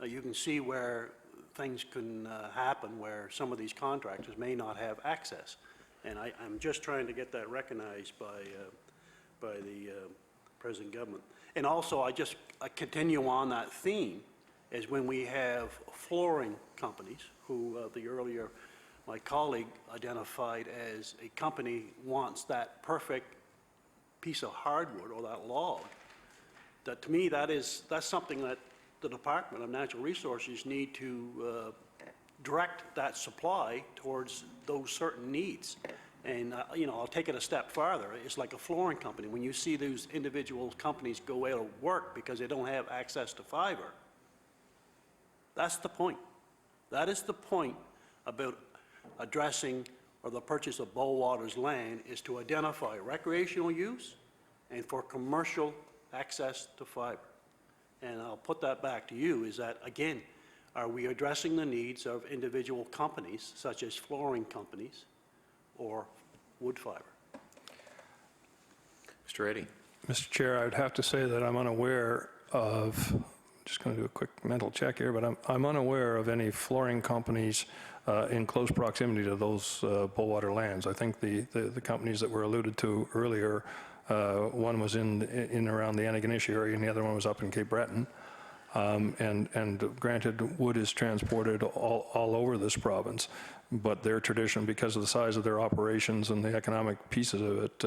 you can see where things can happen where some of these contractors may not have access. And I'm just trying to get that recognized by the present government. And also, I continue on that theme, is when we have flooring companies who my colleague identified as a company wants that perfect piece of hardwood or that log, that to me that's something that the Department of Natural Resources need to direct that supply towards those certain needs. And, I'll take it a step farther. It's like a flooring company. When you see those individual companies go out of work because they don't have access to fiber, that's the point. That is the point about addressing or the purchase of Bowater's land, is to identify recreational use and for commercial access to fiber. And I'll put that back to you, is that, again, are we addressing the needs of individual companies, such as flooring companies or wood fiber? Mr. Eddy. Mr. Chair, I would have to say that I'm unaware of, just going to do a quick mental check here, but I'm unaware of any flooring companies in close proximity to those Bowater lands. I think the companies that were alluded to earlier, one was in around the Antigonish area and the other one was up in Cape Breton. And granted, wood is transported all over this province, but their tradition, because of the size of their operations and the economic pieces of it,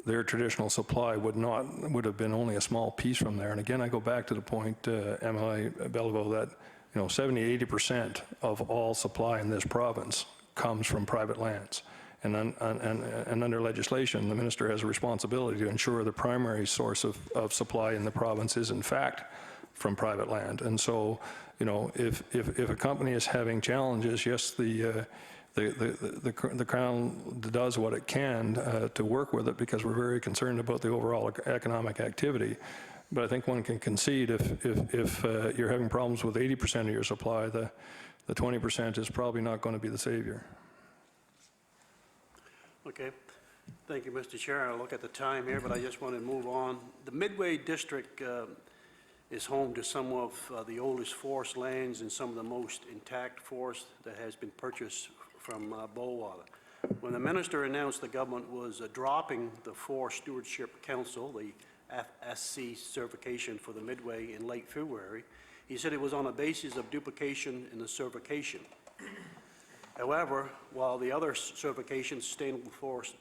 their traditional supply would have been only a small piece from there. And again, I go back to the point, MLA Belleville, that 70–80% of all supply in this province comes from private lands. And under legislation, the minister has a responsibility to ensure the primary source of supply in the province is in fact from private land. And so, if a company is having challenges, yes, the Crown does what it can to work with it, because we're very concerned about the overall economic activity. But I think one can concede if you're having problems with 80% of your supply, the 20% is probably not going to be the savior. Okay. Thank you, Mr. Chair. I'll look at the time here, but I just want to move on. The Midway District is home to some of the oldest forest lands and some of the most intact forest that has been purchased from Bowater. When the minister announced the government was dropping the Forest Stewardship Council, the FSC certification for the Midway in late February, he said it was on a basis of duplication in the certification. However, while the other certification, Sustainable Forest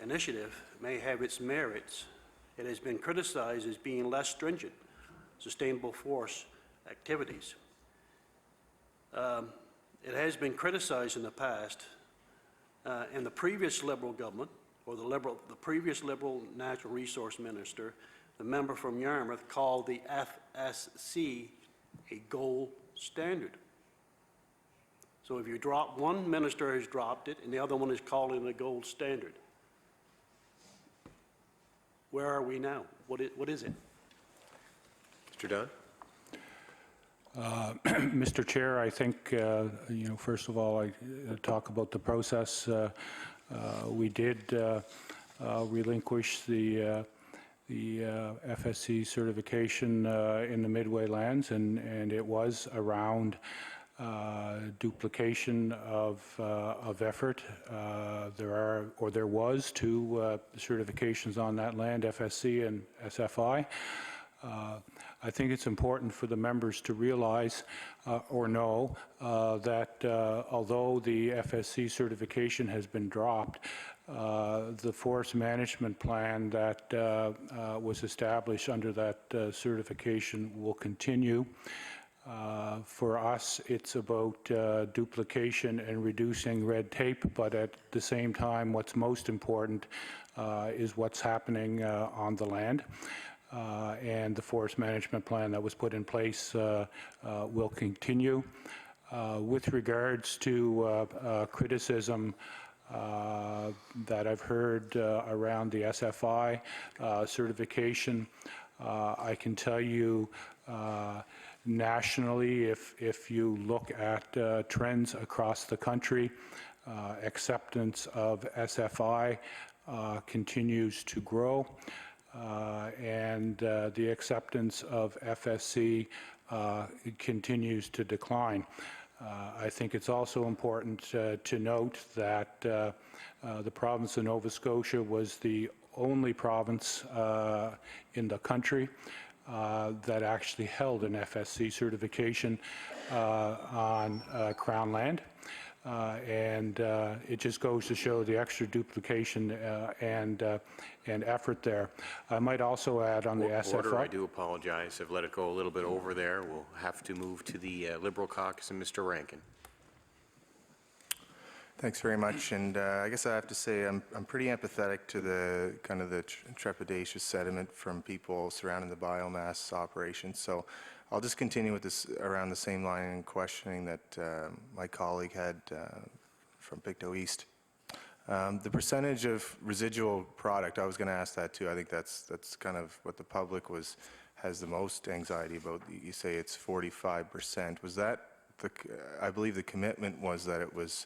Initiative, may have its merits, it has been criticized as being less stringent sustainable forest activities. It has been criticized in the past, and the previous Liberal government, or the previous Liberal Natural Resource Minister, the member from Yarmouth, called the FSC a gold standard. So if you drop, one minister has dropped it, and the other one is calling it a gold standard. Where are we now? What is it? Mr. Dunn. Mr. Chair, I think, first of all, I talk about the process. We did relinquish the FSC certification in the Midway lands, and it was around duplication of effort. There was two certifications on that land, FSC and SFI. I think it's important for the members to realize or know that although the FSC certification has been dropped, the forest management plan that was established under that certification will continue. For us, it's about duplication and reducing red tape, but at the same time, what's most important is what's happening on the land. And the forest management plan that was put in place will continue. With regards to criticism that I've heard around the SFI certification, I can tell you nationally, if you look at trends across the country, acceptance of SFI continues to grow, and the acceptance of FSC continues to decline. I think it's also important to note that the province of Nova Scotia was the only province in the country that actually held an FSC certification on Crown land. And it just goes to show the extra duplication and effort there. I might also add on the SFI. Order, I do apologize. I've let it go a little bit over there. We'll have to move to the Liberal Caucus and Mr. Rankin. Thanks very much. And I guess I have to say I'm pretty empathetic to the kind of the trepidatious sentiment from people surrounding the biomass operation. So I'll just continue with this around the same line in questioning that my colleague had from Pictou East. The percentage of residual product, I was going to ask that too. I think that's kind of what the public has the most anxiety about. You say it's 45%. Was that I believe the commitment was that it was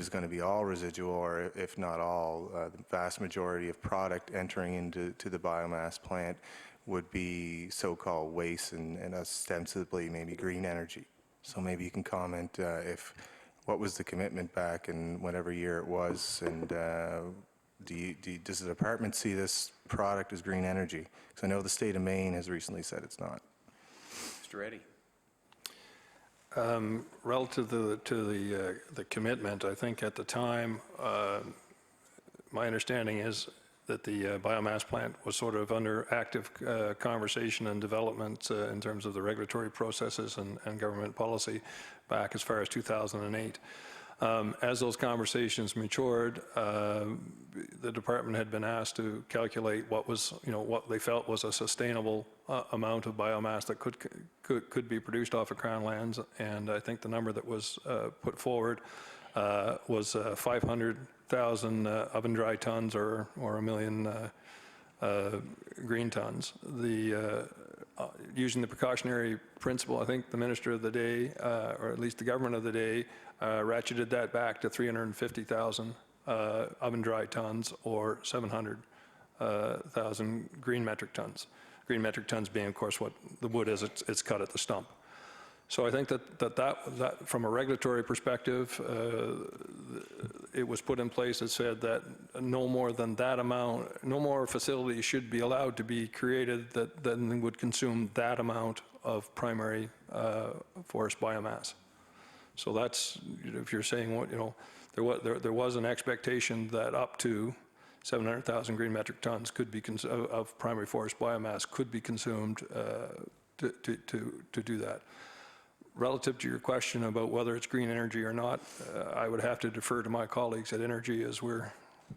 going to be all residual, or if not all, the vast majority of product entering into the biomass plant would be so-called waste and ostensibly maybe green energy. So maybe you can comment what was the commitment back in whatever year it was, and does the department see this product as green energy? Because I know the state of Maine has recently said it's not. Mr. Eddy. Relative to the commitment, I think at the time, my understanding is that the biomass plant was sort of under active conversation and development in terms of the regulatory processes and government policy back as far as 2008. As those conversations matured, the department had been asked to calculate what was, what they felt was a sustainable amount of biomass that could be produced off of Crown lands, and I think the number that was put forward was 500,000 oven dry tons or 1 million green tons. Using the precautionary principle, I think the minister of the day, or at least the government of the day, ratcheted that back to 350,000 oven dry tons or 700,000 green metric tons. Green metric tons being, of course, what the wood is, it's cut at the stump. So I think that from a regulatory perspective, it was put in place that said that no more than that amount, no more facilities should be allowed to be created that then would consume that amount of primary forest biomass. So that's, if you're saying what, there was an expectation that up to 700,000 green metric tons could be of primary forest biomass could be consumed to do that. Relative to your question about whether it's green energy or not, I would have to defer to my colleagues at Energy, as we're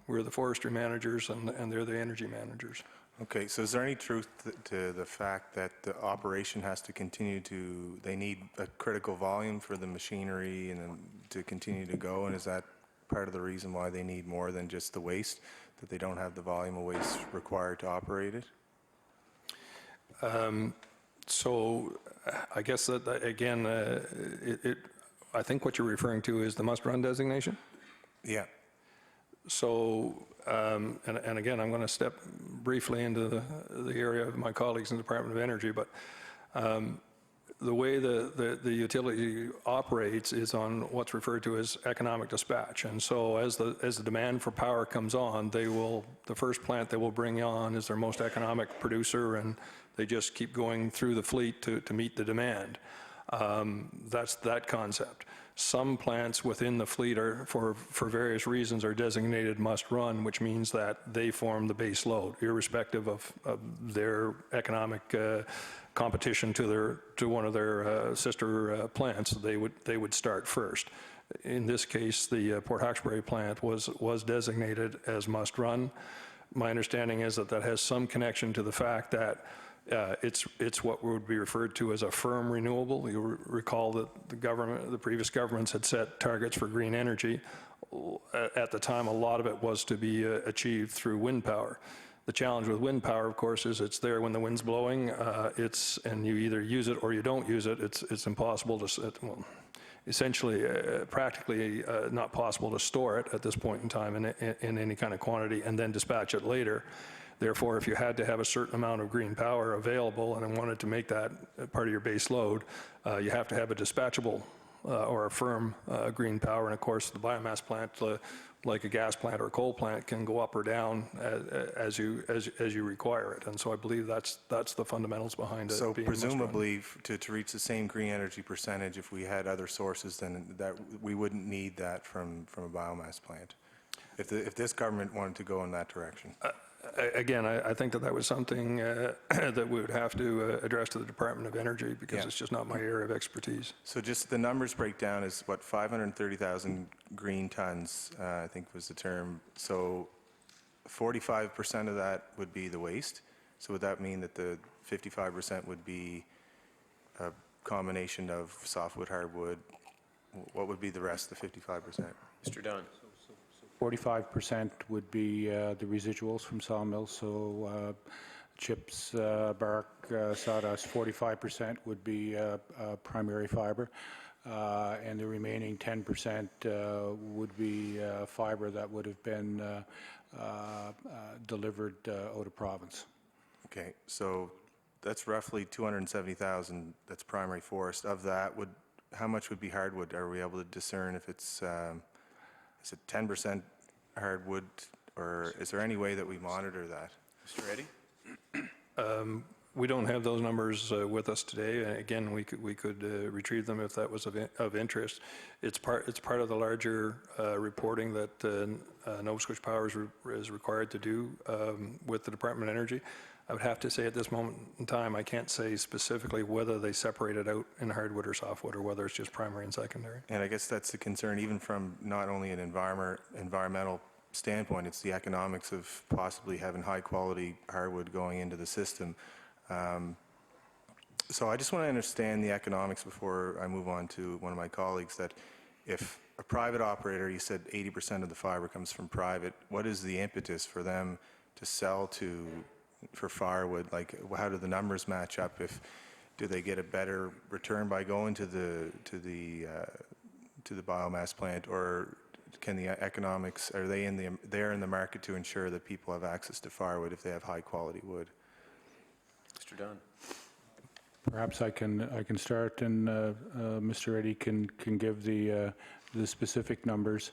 the forestry managers and they're the energy managers. Okay, so is there any truth to the fact that the operation has to continue they need a critical volume for the machinery and to continue to go, and is that part of the reason why they need more than just the waste, that they don't have the volume of waste required to operate it? So I guess that, again, I think what you're referring to is the must-run designation? Yeah. So, and again, I'm going to step briefly into the area of my colleagues in the Department of Energy, but the way the utility operates is on what's referred to as economic dispatch. And so as the demand for power comes on, the first plant they will bring on is their most economic producer, and they just keep going through the fleet to meet the demand. That's that concept. Some plants within the fleet are, for various reasons, are designated must-run, which means that they form the base load, irrespective of their economic competition to one of their sister plants. They would start first. In this case, the Port Hawkesbury plant was designated as must-run. My understanding is that has some connection to the fact that It's what would be referred to as a firm renewable. You recall that the previous governments had set targets for green energy. At the time, a lot of it was to be achieved through wind power. The challenge with wind power, of course, is it's there when the wind's blowing. And you either use it or you don't use it. It's impossible to, well, essentially, practically not possible to store it at this point in time in any kind of quantity and then dispatch it later. Therefore, if you had to have a certain amount of green power available and wanted to make that part of your base load, you have to have a dispatchable or a firm green power. And of course, the biomass plant, like a gas plant or a coal plant, can go up or down as you require it. And so I believe that's the fundamentals behind it. So presumably, to reach the same green energy percentage, if we had other sources, then that we wouldn't need that from a biomass plant. If this government wanted to go in that direction. Again, I think that was something that we would have to address to the Department of Energy, because it's just not my area of expertise. So just the numbers breakdown is what, 530,000 green tons, I think was the term. So 45% of that would be the waste. So would that mean that the 55% would be a combination of softwood, hardwood? What would be the rest, the 55%? Mr. Dunn. 45% would be the residuals from sawmills, so chips, bark, sawdust. 45% would be primary fiber, and the remaining 10% would be fiber that would have been delivered out of province. Okay, so that's roughly 270,000. That's primary forest. Of that, how much would be hardwood? Are we able to discern if it's is it 10% hardwood, or is there any way that we monitor that? Mr. Eddy? We don't have those numbers with us today. Again, we could retrieve them if that was of interest. It's part of the larger reporting that Nova Scotia Power is required to do with the Department of Energy. I would have to say at this moment in time, I can't say specifically whether they separate it out in hardwood or softwood, or whether it's just primary and secondary. And I guess that's the concern, even from not only an environmental standpoint, it's the economics of possibly having high-quality hardwood going into the system. So I just want to understand the economics before I move on to one of my colleagues, that if a private operator, you said 80% of the fiber comes from private, what is the impetus for them to sell for firewood? Like, how do the numbers match up? Do they get a better return by going to the biomass plant, or can the economics, are they they're in the market to ensure that people have access to firewood if they have high quality wood? Mr. Dunn. Perhaps I can start, and Mr. Eddy can give the specific numbers.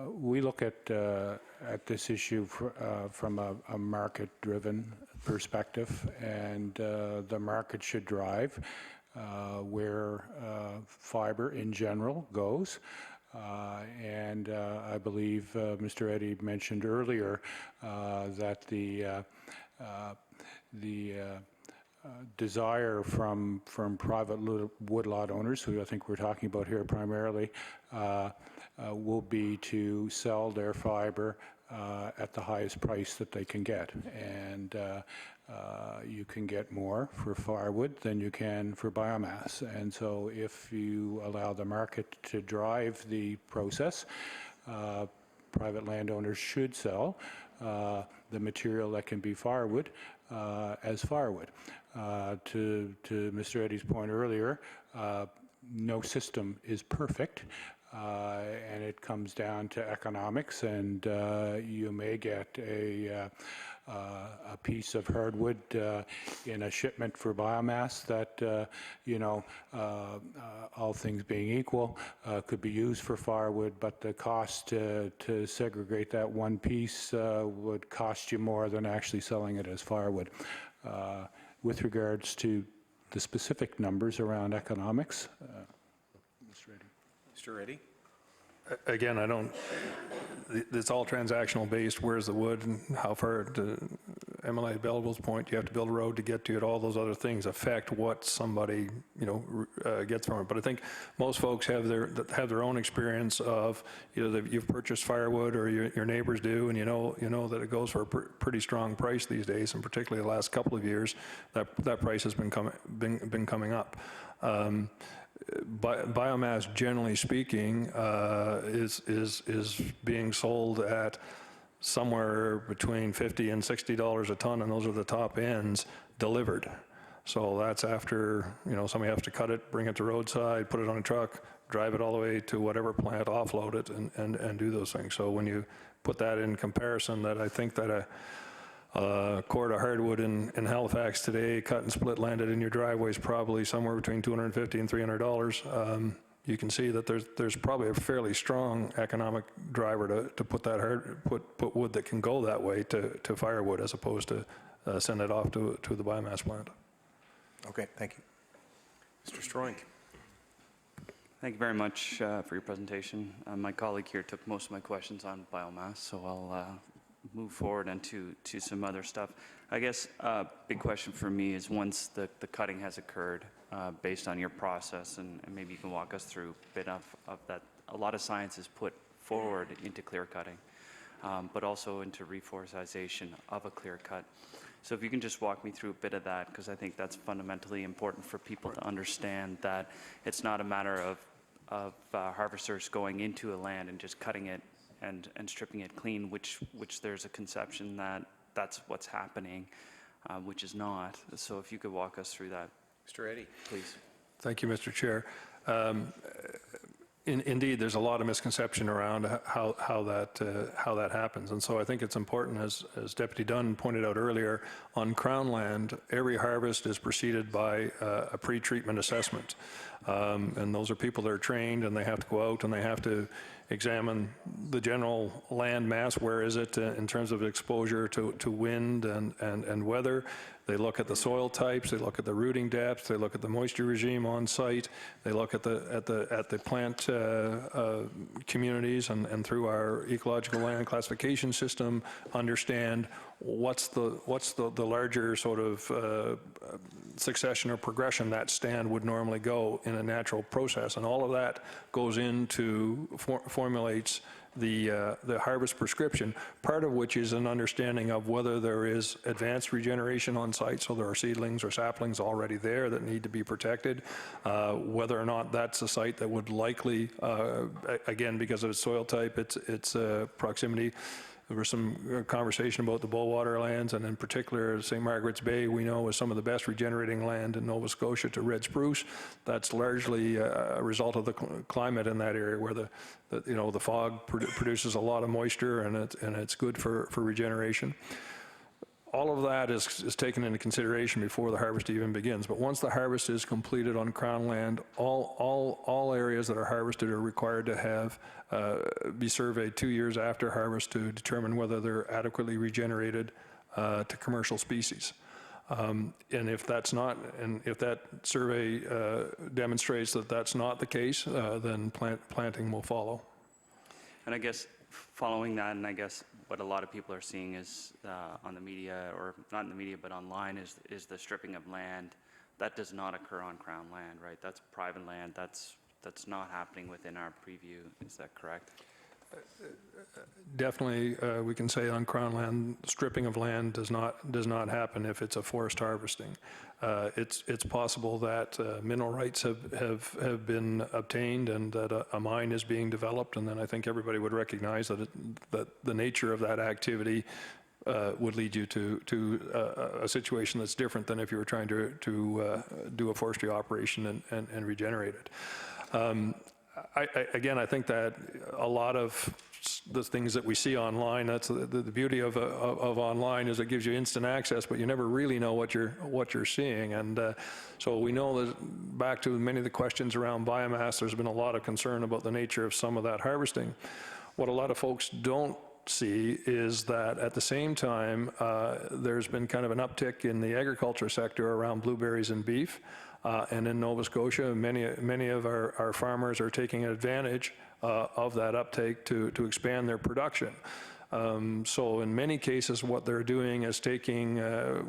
We look at this issue from a market-driven perspective, and the market should drive where fiber in general goes. And I believe Mr. Eddy mentioned earlier that the desire from private woodlot owners, who I think we're talking about here primarily, will be to sell their fiber at the highest price that they can get. And you can get more for firewood than you can for biomass. And so if you allow the market to drive the process, private landowners should sell the material that can be firewood as firewood. To Mr. Eddy's point earlier, no system is perfect, and it comes down to economics, and you may get a piece of hardwood in a shipment for biomass that, all things being equal, could be used for firewood, but the cost to segregate that one piece would cost you more than actually selling it as firewood. With regards to the specific numbers around economics, Mr. Eddy. Mr. Eddy? again, it's all transactional based. Where's the wood and how far, to MLA Belleville's point, you have to build a road to get to it. All those other things affect what somebody, gets from it. But I think most folks have their own experience of either you've purchased firewood or your neighbors do, and you know that it goes for a pretty strong price these days, and particularly the last couple of years, that price has been coming up. Biomass, generally speaking, is being sold at somewhere between $50 and $60 a ton, and those are the top ends delivered. So that's after somebody has to cut it, bring it to roadside, put it on a truck, drive it all the way to whatever plant, offload it, and do those things. So when you put that in comparison, that I think that a cord of hardwood in Halifax today, cut and split, landed in your driveway is probably somewhere between $250 and $300. You can see that there's probably a fairly strong economic driver to put that put wood that can go that way to firewood, as opposed to send it off to the biomass plant. Okay, thank you. Mr. Stroink. Thank you very much for your presentation. My colleague here took most of my questions on biomass, so I'll move forward into some other stuff. I guess a big question for me is, once the cutting has occurred, based on your process, and maybe you can walk us through a bit of that. A lot of science is put forward into clear cutting, but also into reforestation of a clear cut. So if you can just walk me through a bit of that, because I think that's fundamentally important for people to understand, that it's not a matter of harvesters going into a land and just cutting it and stripping it clean, which there's a conception that that's what's happening, which is not. So if you could walk us through that. Mr. Eddy. Please. Thank you, Mr. Chair. Indeed, there's a lot of misconception around how that happens, and so I think it's important, as Deputy Dunn pointed out earlier, on Crown land, every harvest is preceded by a pre-treatment assessment, and those are people that are trained, and they have to go out and they have to examine the general land mass. Where is it in terms of exposure to wind and weather? They look at the soil types, they look at the rooting depth, they look at the moisture regime on site, they look at the plant communities, and through our ecological land classification system, understand what's the larger sort of succession or progression that stand would normally go in a natural process, and all of that goes into formulates the harvest prescription, part of which is an understanding of whether there is advanced regeneration on site, so there are seedlings or saplings already there that need to be protected, whether or not that's a site that would likely, again, because of its soil type, its proximity. There was some conversation about the Bullwater lands, and in particular, St. Margaret's Bay, we know, is some of the best regenerating land in Nova Scotia to red spruce. That's largely a result of the climate in that area, where the fog produces a lot of moisture, and it's good for regeneration. All of that is taken into consideration before the harvest even begins. But once the harvest is completed on Crown land, all areas that are harvested are required to have be surveyed 2 years after harvest to determine whether they're adequately regenerated to commercial species. And if that's not, and if that survey demonstrates that that's not the case, then planting will follow. And I guess following that, and I guess what a lot of people are seeing is on the media, or not in the media, but online, is the stripping of land. That does not occur on Crown land, right? That's private land. That's not happening within our preview. Is that correct? Definitely, we can say on Crown land, stripping of land does not happen if it's a forest harvesting. It's possible that mineral rights have been obtained, and that a mine is being developed, and then I think everybody would recognize that the nature of that activity would lead you to a situation that's different than if you were trying to do a forestry operation and regenerate it. Again, I think that a lot of the things that we see online, that's the beauty of online, is it gives you instant access, but you never really know what you're seeing. And so we know that, back to many of the questions around biomass, there's been a lot of concern about the nature of some of that harvesting. What a lot of folks don't see is that at the same time, there's been kind of an uptick in the agriculture sector around blueberries and beef. And in Nova Scotia, many of our farmers are taking advantage of that uptake to expand their production. So in many cases, what they're doing is taking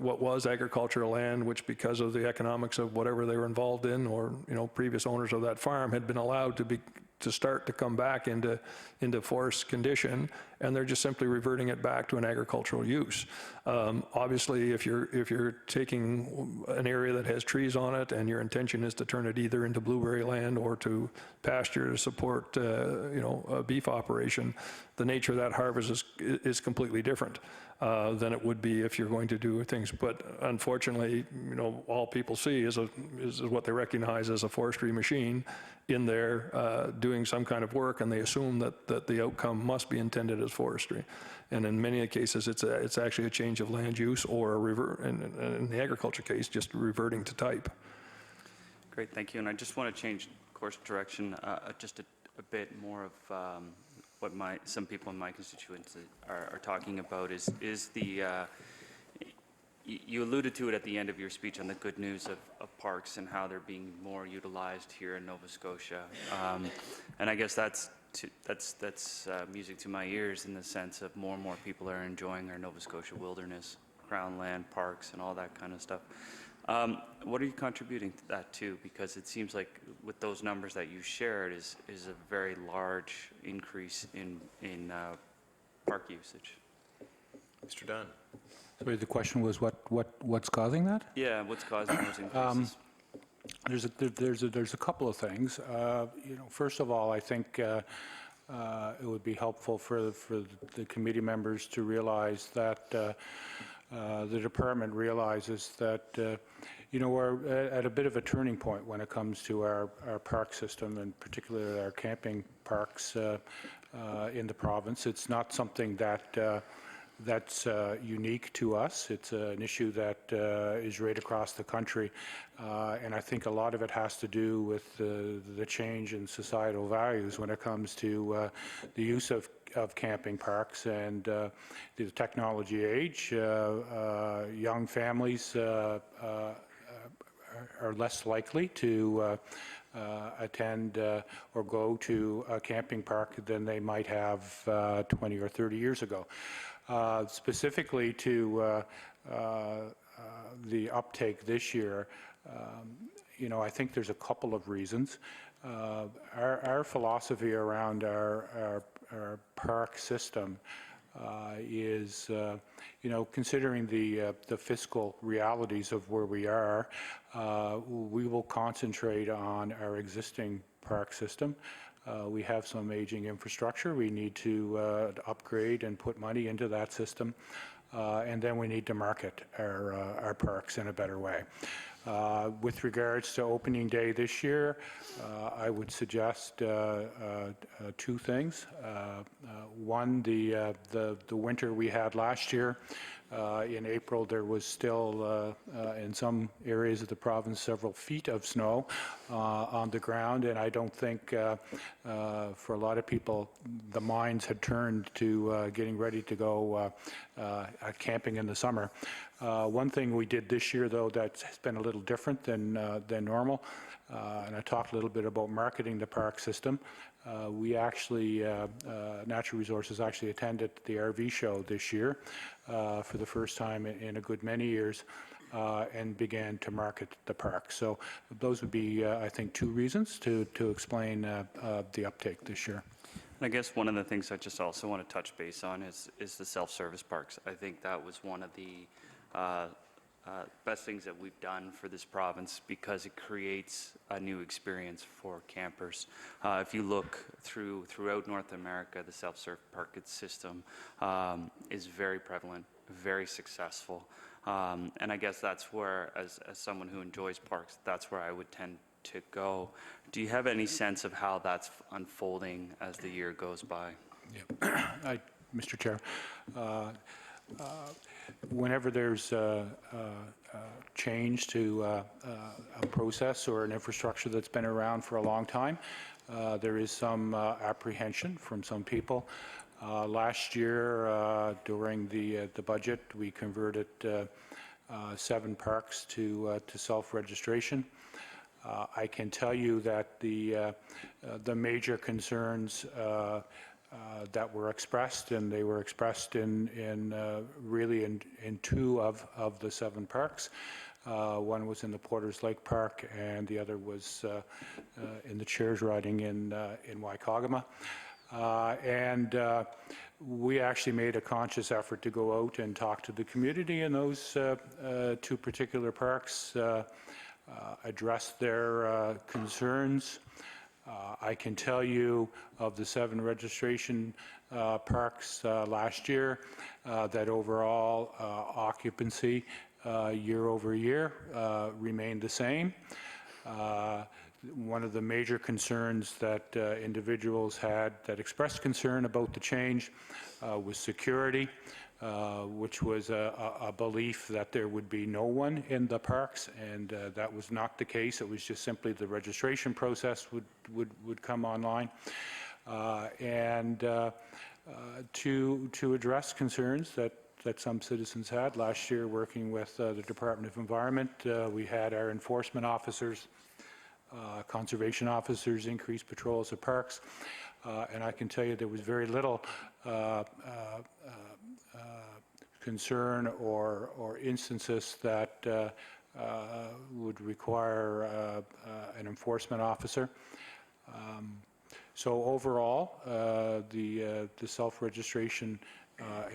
what was agricultural land, which because of the economics of whatever they were involved in, or previous owners of that farm had been allowed to start to come back into forest condition, and they're just simply reverting it back to an agricultural use. Obviously, if you're taking an area that has trees on it and your intention is to turn it either into blueberry land or to pasture to support a beef operation, the nature of that harvest is completely different than it would be if you're going to do things. But unfortunately, all people see is what they recognize as a forestry machine in there doing some kind of work, and they assume that the outcome must be intended as forestry. And in many cases, it's actually a change of land use, or in the agriculture case, just reverting to type. Great, thank you. And I just want to change course direction just a bit more of what some people in my constituency are talking about is the you alluded to it at the end of your speech on the good news of parks and how they're being more utilized here in Nova Scotia. And I guess that's music to my ears, in the sense of more and more people are enjoying our Nova Scotia wilderness, crown land, parks, and all that kind of stuff. What are you contributing to that to? Because it seems like with those numbers that you shared is a very large increase in park usage. Mr. Dunn. So the question was what's causing that? Yeah, what's causing those increases? There's a couple of things. First of all, I think it would be helpful for the committee members to realize that the department realizes that we're at a bit of a turning point when it comes to our park system, and particularly our camping parks in the province. It's not something that's unique to us. It's an issue that is right across the country, and I think a lot of it has to do with the change in societal values when it comes to the use of camping parks and the technology age. Young families are less likely to attend or go to a camping park than they might have 20 or 30 years ago. Specifically to the uptake this year, I think there's a couple of reasons. Our philosophy around our park system is, considering the fiscal realities of where we are, we will concentrate on our existing park system. We have some aging infrastructure. We need to upgrade and put money into that system, and then we need to market our parks in a better way. With regards to opening day this year, I would suggest two things. One, the winter we had last year, in April, there was still, in some areas of the province, several feet of snow on the ground, and I don't think for a lot of people the minds had turned to getting ready to go camping in the summer. One thing we did this year, though, that's been a little different than normal, and I talked a little bit about marketing the park system. We actually, Natural Resources actually attended the RV show this year for the first time in a good many years, and began to market the park. So those would be, I think, two reasons to explain the uptake this year. I guess one of the things I just also want to touch base on is the self-service parks. I think that was one of the best things that we've done for this province, because it creates a new experience for campers. If you look throughout North America, the self-serve park system is very prevalent, very successful, and I guess that's where, as someone who enjoys parks, that's where I would tend to go. Do you have any sense of how that's unfolding as the year goes by? Yeah. Mr. Chair, whenever there's a change to a process or an infrastructure that's been around for a long time, there is some apprehension from some people. Last year, during the budget, we converted 7 parks to self-registration. I can tell you that the major concerns that were expressed, and they were expressed really in 2 of the 7 parks. One was in the Porters Lake Park, and the other was in the Chairs Riding in Waikagama. We actually made a conscious effort to go out and talk to the community in those 2 particular parks, address their concerns. I can tell you of the 7 registration parks last year that overall occupancy year over year remained the same. One of the major concerns that individuals had that expressed concern about the change was security, which was a belief that there would be no one in the parks, and that was not the case. It was just simply the registration process would come online. To address concerns that some citizens had last year, working with the Department of Environment, we had our enforcement officers, conservation officers increase patrols of parks, and I can tell you there was very little concern or instances that would require an enforcement officer. So overall, the self-registration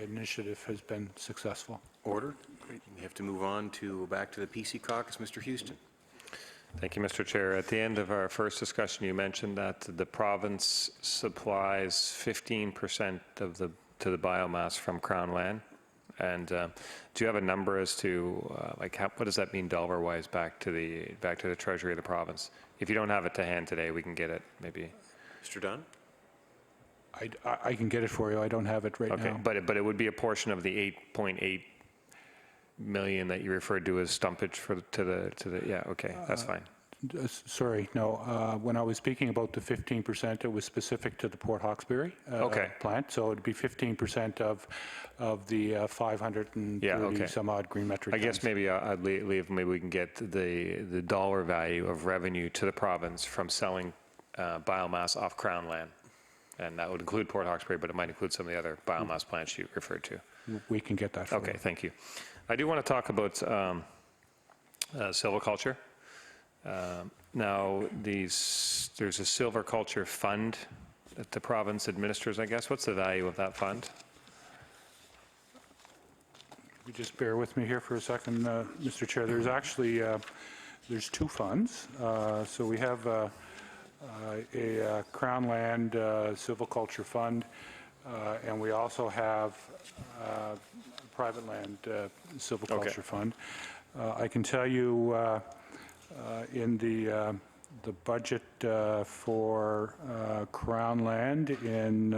initiative has been successful. Order. Great. We have to move on back to the PC Caucus. Mr. Houston. Thank you, Mr. Chair. At the end of our first discussion, you mentioned that the province supplies 15% to the biomass from Crown land. And do you have a number as to what does that mean dollar-wise back to the Treasury of the province? If you don't have it to hand today, we can get it maybe. Mr. Dunn. I can get it for you. I don't have it right now. Okay, but it would be a portion of the 8.8 million that you referred to as stumpage to the yeah, okay, that's fine. Sorry, no. When I was speaking about the 15%, it was specific to the Port Hawkesbury plant. So it would be 15% of the 530 some odd green metric tons. I guess maybe I'd leave. Maybe we can get the dollar value of revenue to the province from selling biomass off Crown land, and that would include Port Hawkesbury, but it might include some of the other biomass plants you referred to. We can get that for Okay, you. thank you. I do want to talk about silviculture. Now, there's a silviculture fund that the province administers, I guess. What's the value of that fund? You just bear with me here for a second, Mr. Chair. There's actually there's 2 funds. So we have a Crown Land silviculture fund, and we also have a private land silviculture fund. I can tell you in the budget for Crown land in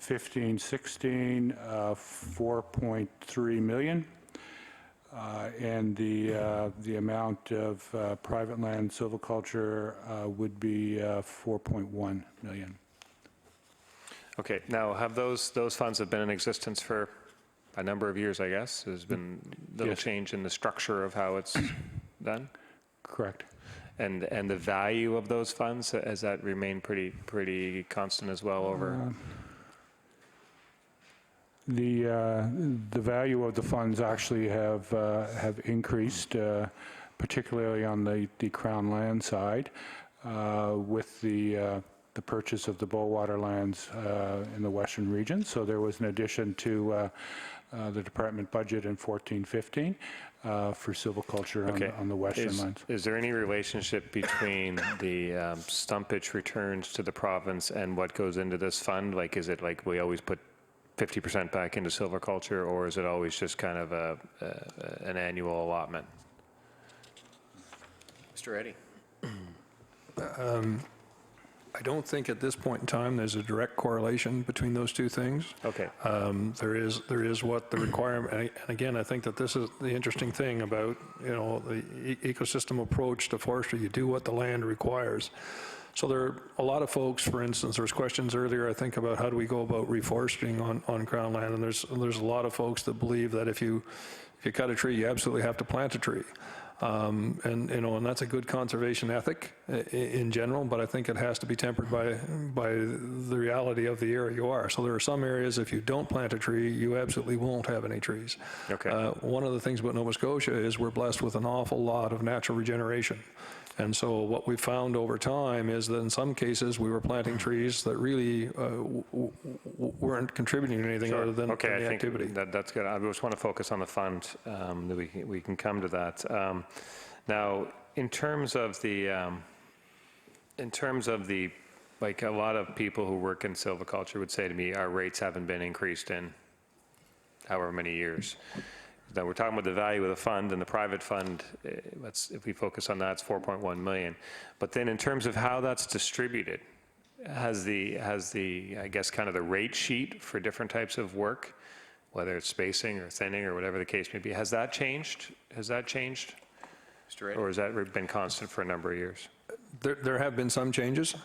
15-16, 4.3 million, and the amount of private land silviculture would be 4.1 million. Okay. Now, have those funds have been in existence for a number of years, I guess? There's been little change in the structure of how it's done? Correct. And the value of those funds, has that remained pretty constant as well over? The value of the funds actually have increased, particularly on the Crown land side, with the purchase of the Bowater lands in the Western region. So there was an addition to the department budget in 14-15 for silviculture on the Western lands. Is there any relationship between the stumpage returns to the province and what goes into this fund? Like, is it like we always put 50% back into silviculture, or is it always just kind of an annual allotment? Mr. Eddy. I don't think at this point in time there's a direct correlation between those 2 things. Okay. There is what the requirement, and again, I think that this is the interesting thing about, the ecosystem approach to forestry. You do what the land requires. So there are a lot of folks, for instance, there was questions earlier, I think, about how do we go about reforesting on Crown land, and there's a lot of folks that believe that if you cut a tree, you absolutely have to plant a tree. And, you know, and that's a good conservation ethic in general, but I think it has to be tempered by the reality of the area you are. So there are some areas, if you don't plant a tree, you absolutely won't have any trees. Okay. One of the things about Nova Scotia is we're blessed with an awful lot of natural regeneration. And so what we found over time is that in some cases we were planting trees that really weren't contributing to anything other than okay, the I activity. think that's good. I just want to focus on the fund, that we can come to that. Now, in terms of the, like a lot of people who work in silviculture would say to me, our rates haven't been increased in however many years. Now, we're talking about the value of the fund, and the private fund, if we focus on that, it's 4.1 million. But then in terms of how that's distributed, has the, I guess, kind of the rate sheet for different types of work, whether it's spacing or thinning or whatever the case may be, has that changed? Has that changed? Mr. Ray? Or has that been constant for a number of years? There have been some changes.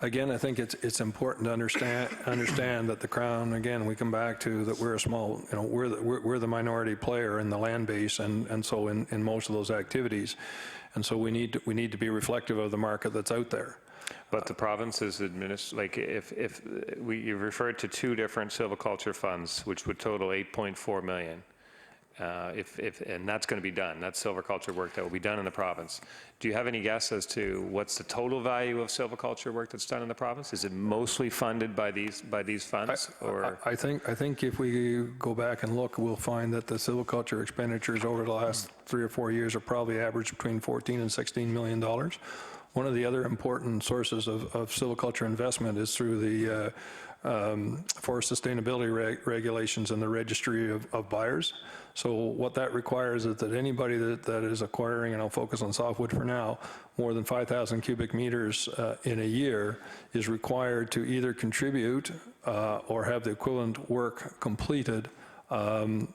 Again, I think it's important to understand that the Crown, again, we come back to that we're a small, you know, we're the minority player in the land base, and so in most of those activities, and so we need to be reflective of the market that's out there. But the province is like you referred to two different silviculture funds, which would total 8.4 million. And that's going to be done. That's silviculture work that will be done in the province. Do you have any guess as to what's the total value of silviculture work that's done in the province? Is it mostly funded by these funds, or? I think if we go back and look, we'll find that the silviculture expenditures over the last 3 or 4 years are probably averaged between $14 and $16 million. One of the other important sources of silviculture investment is through the forest sustainability regulations and the registry of buyers. So what that requires is that anybody that is acquiring, and I'll focus on softwood for now, more than 5,000 cubic meters in a year is required to either contribute or have the equivalent work completed to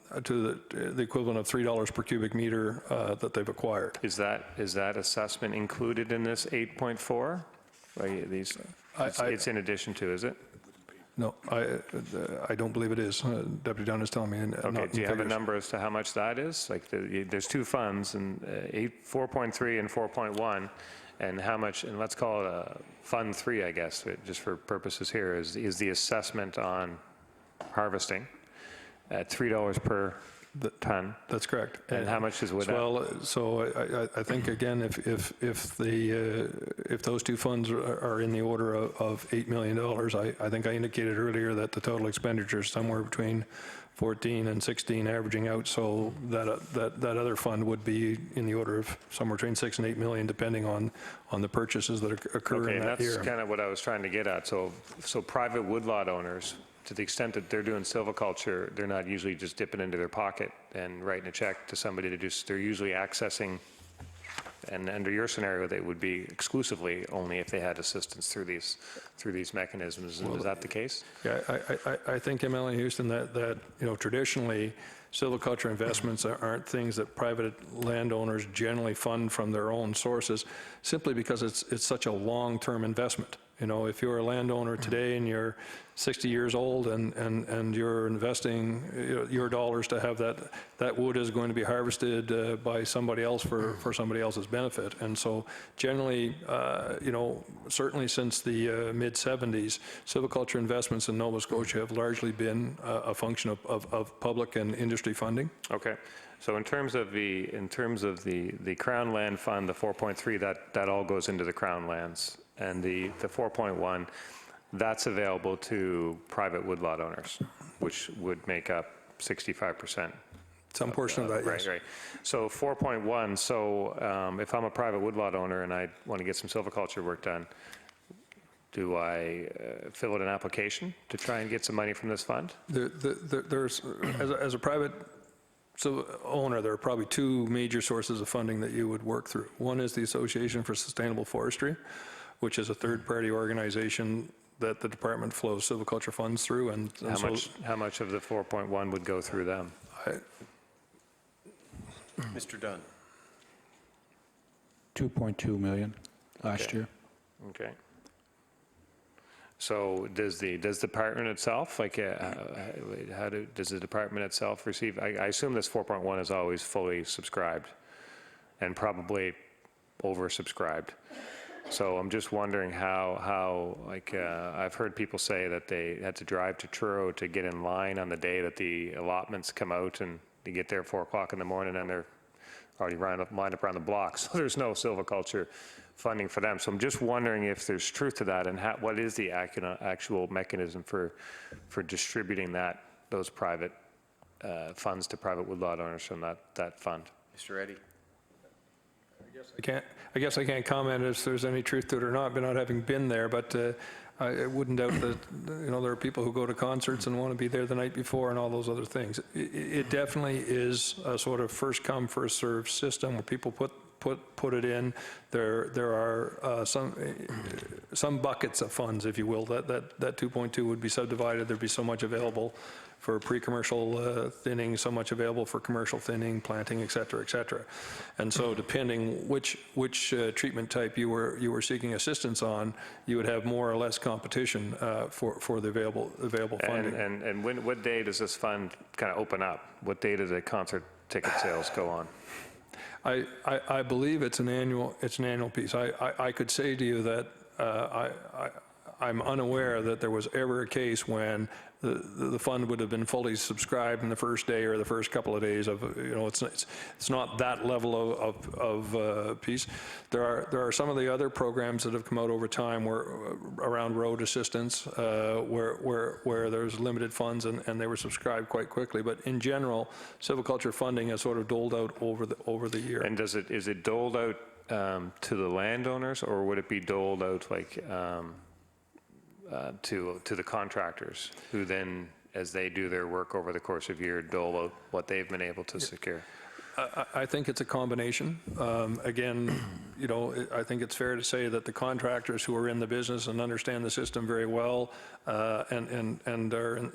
the equivalent of $3 per cubic meter that they've acquired. Is that assessment included in this 8.4? Right, it's in addition to, is it? No, I don't believe it is. Deputy Dunn is telling me. Okay, do you have a number as to how much that is? Like, there's two funds, and 4.3 and 4.1, and how much, and let's call it Fund 3, I guess, just for purposes here, is the assessment on harvesting at $3 per ton. That's correct. And how much is with that? Well, so I think, again, if those two funds are in the order of $8 million, I think I indicated earlier that the total expenditure is somewhere between 14 and 16 averaging out, so that other fund would be in the order of somewhere between 6 and 8 million, depending on the purchases that occur in that year. Okay, that's kind of what I was trying to get at. So private woodlot owners, to the extent that they're doing silviculture, they're not usually just dipping into their pocket and writing a check to somebody to just, they're usually accessing, and under your scenario, they would be exclusively only if they had assistance through these mechanisms. Is that the case? Yeah, I think, MLA Houston, that you know, traditionally, silviculture investments aren't things that private landowners generally fund from their own sources, simply because it's such a long-term investment. You know, if you're a landowner today and you're 60 years old and you're investing your dollars to have that wood is going to be harvested by somebody else for somebody else's benefit. And so generally, you know, certainly since the mid-70s, silviculture investments in Nova Scotia have largely been a function of public and industry funding. Okay. So in terms of the Crown Land Fund, the 4.3, that all goes into the Crown lands. And the 4.1, that's available to private woodlot owners, which would make up 65%. Some portion of that, yes. Right. So 4.1, so if I'm a private woodlot owner and I want to get some silviculture work done, do I fill out an application to try and get some money from this fund? There's, as a private owner, there are probably two major sources of funding that you would work through. One is the Association for Sustainable Forestry, which is a third-party organization that the department flows silviculture funds through. And how much of the 4.1 would go through them? Mr. Dunn. 2.2 million last year. Okay. So does the department itself, like, does the department itself receive? I assume this 4.1 is always fully subscribed. and probably oversubscribed. So I'm just wondering how I've heard people say that they had to drive to Truro to get in line on the day that the allotments come out, and they get there at 4 o'clock in the morning and they're already lined up around the block. So there's no silviculture funding for them. So I'm just wondering if there's truth to that, and what is the actual mechanism for distributing those private funds to private woodlot owners from that fund? Mr. Eddy? I guess I can't comment if there's any truth to it or not, but not having been there, but I wouldn't doubt that, there are people who go to concerts and want to be there the night before and all those other things. It definitely is a sort of first come, first served system where people put it in. There are some buckets of funds, if you will, that 2.2 would be subdivided. There'd be so much available for pre-commercial thinning, so much available for commercial thinning, planting, et cetera, et cetera. And so depending which treatment type you were seeking assistance on, you would have more or less competition for the available funding. And what day does this fund kind of open up? What day does the concert ticket sales go on? I believe it's an annual piece. I could say to you that I'm unaware that there was ever a case when the fund would have been fully subscribed in the first day or the first couple of days of, it's not that level of piece. There are some of the other programs that have come out over time around road assistance where there's limited funds and they were subscribed quite quickly. But in general, silviculture funding is sort of doled out over the year. And is it doled out to the landowners, or would it be doled out like to the contractors, who then, as they do their work over the course of a year, dole out what they've been able to secure? I think it's a combination. Again, I think it's fair to say that the contractors who are in the business and understand the system very well, and are,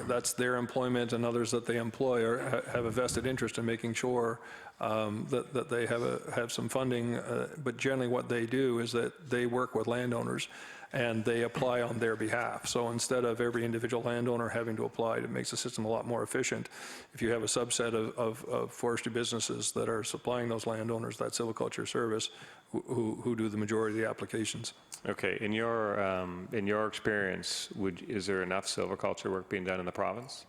that's their employment, and others that they employ have a vested interest in making sure that they have some funding. But generally, what they do is that they work with landowners, and they apply on their behalf. So instead of every individual landowner having to apply, it makes the system a lot more efficient. If you have a subset of forestry businesses that are supplying those landowners that silviculture service, who do the majority of the applications. Okay, in your experience, is there enough silviculture work being done in the province?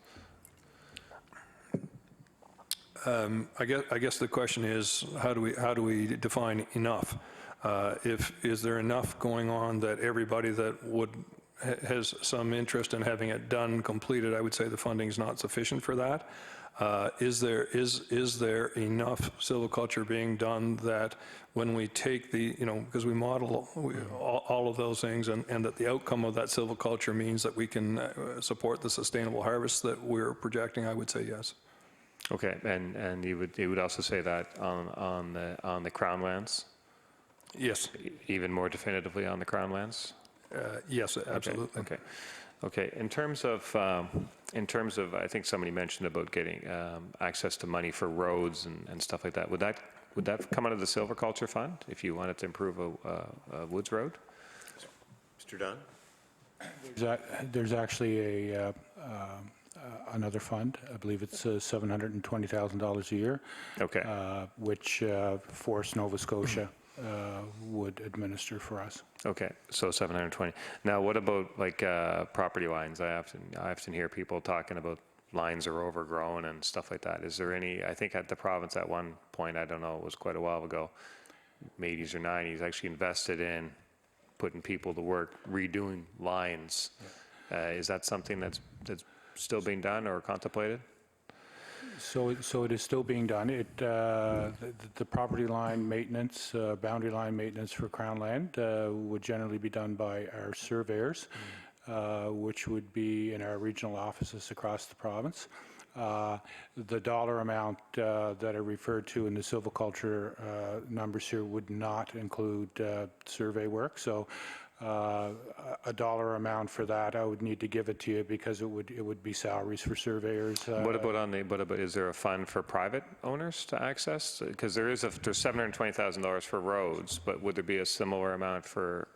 I guess the question is, how do we define enough? Is there enough going on that everybody that has some interest in having it done, completed? I would say the funding is not sufficient for that. Is there enough silviculture being done that when we take because we model all of those things, and that the outcome of that silviculture means that we can support the sustainable harvest that we're projecting? I would say yes. Okay, and you would also say that on the Crown lands? Yes. Even more definitively on the Crown lands? Yes, absolutely. Okay. In terms of, I think somebody mentioned about getting access to money for roads and stuff like that. Would that come out of the silviculture fund if you wanted to improve a woods road? Mr. Dunn? There's actually another fund. I believe it's $720,000 a year. Okay. Which Forest Nova Scotia would administer for us. Okay, so 720. Now, what about like property lines? I often hear people talking about lines are overgrown and stuff like that. Is there any? I think at the province at one point, I don't know, it was quite a while ago, 80s or 90s, actually invested in putting people to work redoing lines. Yeah. Is that something that's still being done or contemplated? So it is still being done. The property line maintenance, boundary line maintenance for Crown land would generally be done by our surveyors, which would be in our regional offices across the province. The dollar amount that I referred to in the silviculture numbers here would not include survey work. So a dollar amount for that, I would need to give it to you because it would be salaries for surveyors. What about is there a fund for private owners to access? Because there's $720,000 for roads, but would there be a similar amount for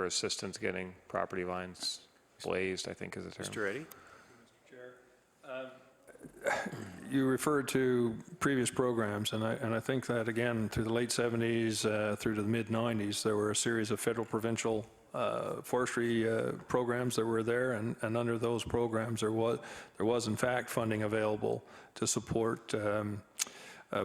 assistance getting property lines blazed, I think is the term. Mr. Eddy? you referred to previous programs, and I think that, again, through the late 70s through to the mid-90s, there were a series of federal, provincial forestry programs that were there, and under those programs there was in fact funding available to support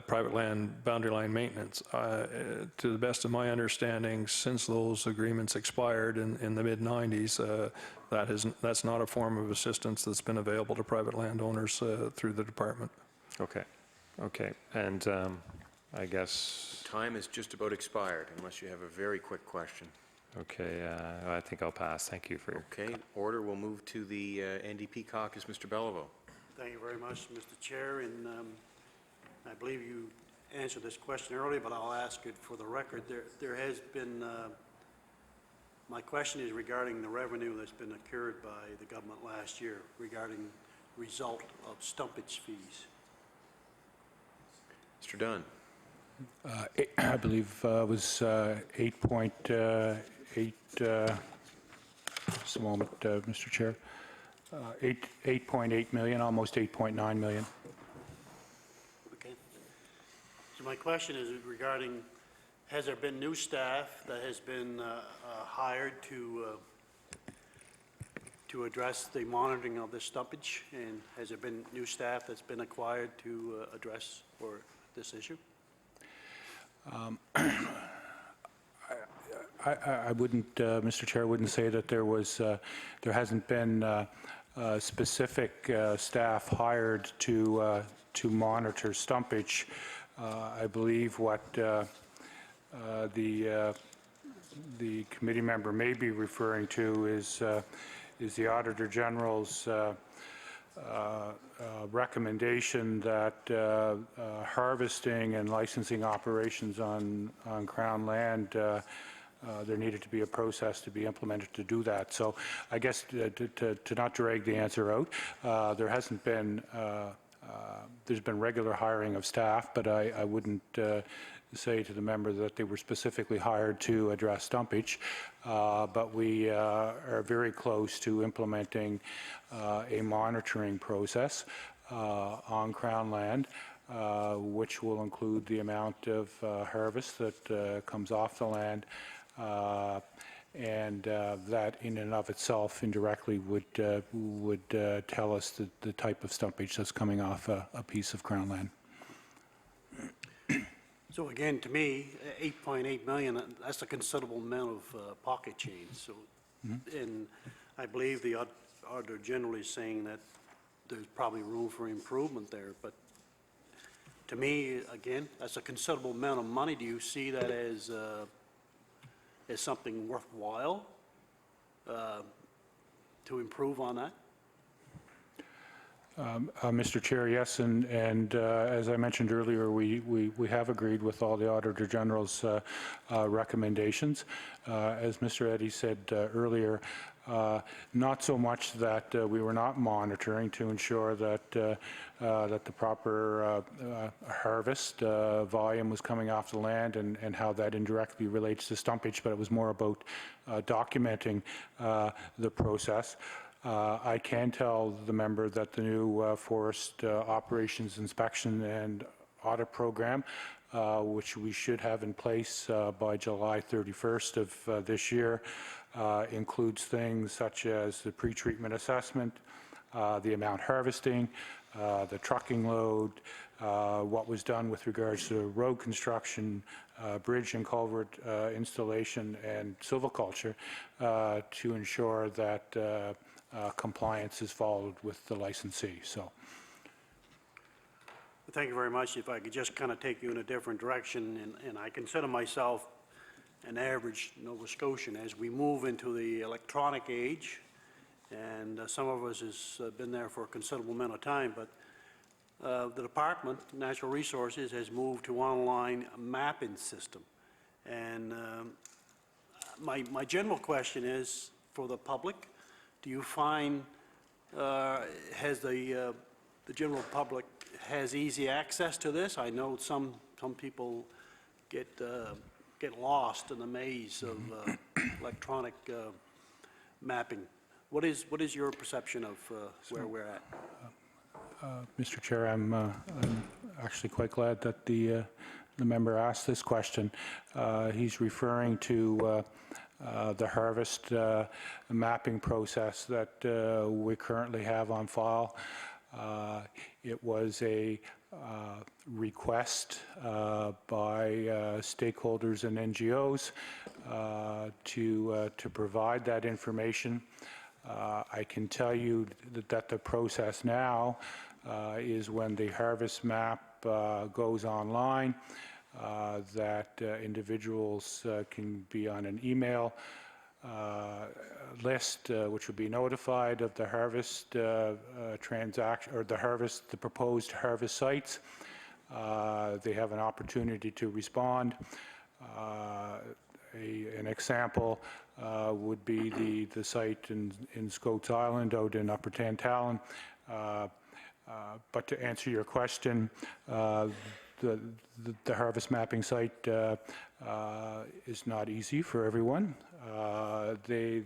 private land boundary line maintenance. To the best of my understanding, since those agreements expired in the mid-90s, that's not a form of assistance that's been available to private landowners through the department. Okay, okay, and I guess, Time is just about expired, unless you have a very quick question. okay, I think I'll pass. Thank you for your... Okay, order. We'll move to the NDP Caucus. Mr. Beliveau. Thank you very much, Mr. Chair, and I believe you answered this question earlier, but I'll ask it for the record. There has been, my question is regarding the revenue that's been accrued by the government last year regarding result of stumpage fees. Mr. Dunn. I believe it was 8.8, just a moment, Mr. Chair, 8.8 million, almost 8.9 million. Okay. So my question is regarding, has there been new staff that has been hired to address the monitoring of this stumpage? And has there been new staff that's been acquired to address for this issue? I wouldn't, Mr. Chair, I wouldn't say that there hasn't been specific staff hired to monitor stumpage. I believe what the committee member may be referring to is the Auditor General's recommendation that harvesting and licensing operations on Crown land, there needed to be a process to be implemented to do that. So I guess to not drag the answer out, there hasn't been, there's been regular hiring of staff, but I wouldn't say to the member that they were specifically hired to address stumpage, but we are very close to implementing a monitoring process on Crown land, which will include the amount of harvest that comes off the land, and that in and of itself indirectly would tell us the type of stumpage that's coming off a piece of Crown land. So again, to me, 8.8 million, that's a considerable amount of pocket change. So, and I believe the Auditor General is saying that there's probably room for improvement there. But to me, again, that's a considerable amount of money. Do you see that as something worthwhile to improve on that? Mr. Chair, yes, and as I mentioned earlier, we have agreed with all the Auditor General's recommendations. As Mr. Eddy said earlier, not so much that we were not monitoring to ensure that the proper harvest volume was coming off the land and how that indirectly relates to stumpage, but it was more about documenting the process. I can tell the member that the new Forest Operations Inspection and Audit Program, which we should have in place by July 31st of this year, includes things such as the pre-treatment assessment, the amount harvesting, the trucking load, what was done with regards to road construction, bridge and culvert installation, and silviculture to ensure that compliance is followed with the licensee. So, thank you very much. If I could just kind of take you in a different direction, and I consider myself an average Nova Scotian as we move into the electronic age, and some of us has been there for a considerable amount of time, but the Department, Natural Resources, has moved to online mapping system. And my general question is, for the public, do you find has the general public has easy access to this? I know some people get lost in the maze of electronic mapping. What is your perception of where we're at? Mr. Chair, I'm actually quite glad that the member asked this question. He's referring to the harvest mapping process that we currently have on file. It was a request by stakeholders and NGOs to provide that information. I can tell you that the process now is when the harvest map goes online, that individuals can be on an email list, which will be notified of the harvest transaction, or the proposed harvest sites. They have an opportunity to respond. An example would be the site in Scotia Island out in Upper Tantallon. But to answer your question, the harvest mapping site is not easy for everyone. The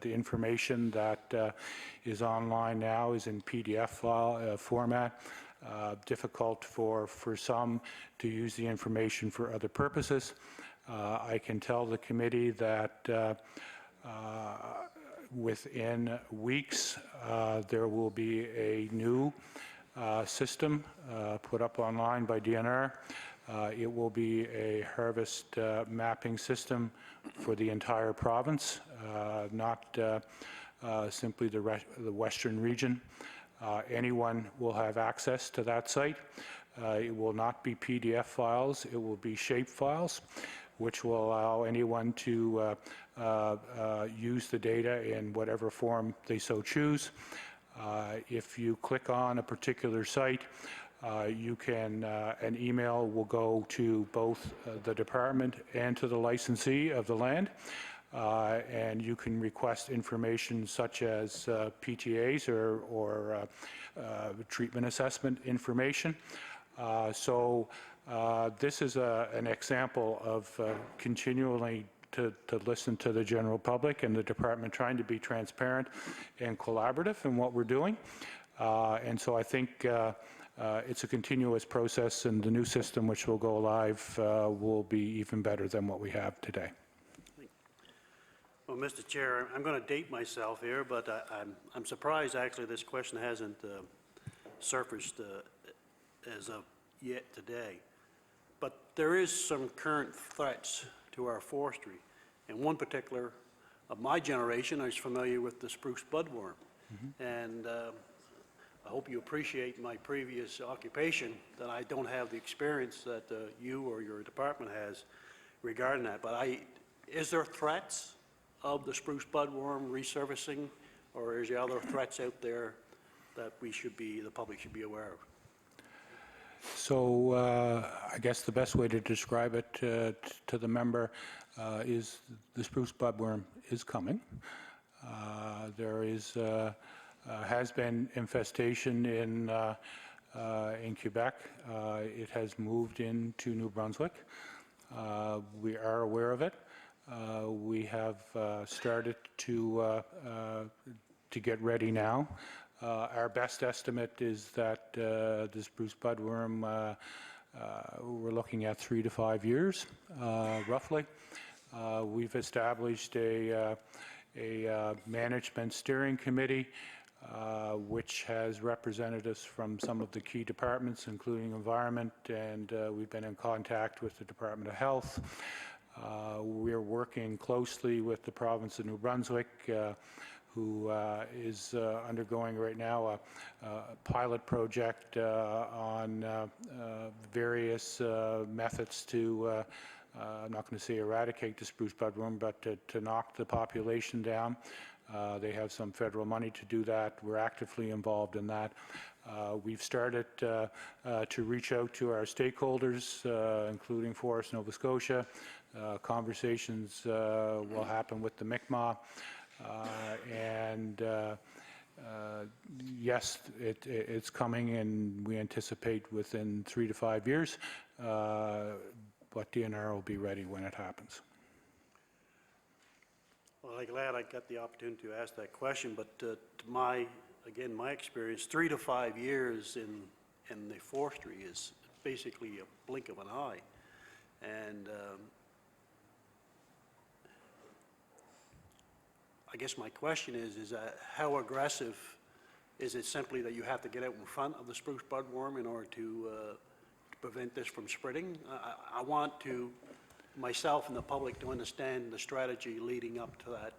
information that is online now is in PDF file format. Difficult for some to use the information for other purposes. I can tell the committee that within weeks there will be a new system put up online by DNR. It will be a harvest mapping system for the entire province, not simply the western region. Anyone will have access to that site. It will not be PDF files, it will be shape files, which will allow anyone to use the data in whatever form they so choose. If you click on a particular site, you can, an email will go to both the department and to the licensee of the land, and you can request information such as PTAs or treatment assessment information. So this is an example of continually to listen to the general public and the department trying to be transparent and collaborative in what we're doing. And so I think it's a continuous process, and the new system which will go live will be even better than what we have today. Well, Mr. Chair, I'm going to date myself here, but I'm surprised actually this question hasn't surfaced as of yet today. But there is some current threats to our forestry. And one particular of my generation is familiar with the spruce budworm. And I hope you appreciate my previous occupation, that I don't have the experience that you or your department has regarding that. But is there threats of the spruce budworm resurfacing, or is there other threats out there that the public should be aware of? So I guess the best way to describe it to the member is the spruce budworm is coming. There has been infestation in Quebec. It has moved into New Brunswick. We are aware of it. We have started to get ready now. Our best estimate is that the spruce budworm, we're looking at 3 to 5 years, roughly. We've established a management steering committee, which has representatives from some of the key departments, including environment, and we've been in contact with the Department of Health. We're working closely with the province of New Brunswick, who is undergoing right now a pilot project on various methods to, I'm not going to say eradicate the spruce budworm, but to knock the population down. They have some federal money to do that. We're actively involved in that. We've started to reach out to our stakeholders, including Forest Nova Scotia. Conversations will happen with the Mi'kmaq. And yes, it's coming, and we anticipate within 3 to 5 years, but DNR will be ready when it happens. Well, I'm glad I got the opportunity to ask that question, but to my again, my experience, 3 to 5 years in the forestry is basically a blink of an eye. And I guess my question is how aggressive is it simply that you have to get out in front of the spruce budworm in order to prevent this from spreading? I want to, myself and the public, to understand the strategy leading up to that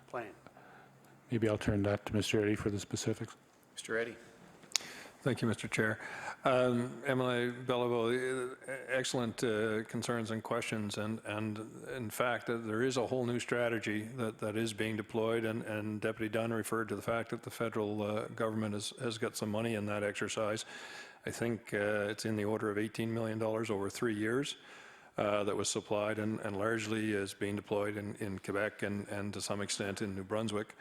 plan. Maybe I'll turn that to Mr. Eddy for the specifics. Mr. Eddy. Thank you, Mr. Chair. Emily Belleville, excellent concerns and questions, and in fact, there is a whole new strategy that is being deployed, and Deputy Dunn referred to the fact that the federal government has got some money in that exercise. I think it's in the order of $18 million over 3 years that was supplied, and largely is being deployed in Quebec and to some extent in New Brunswick.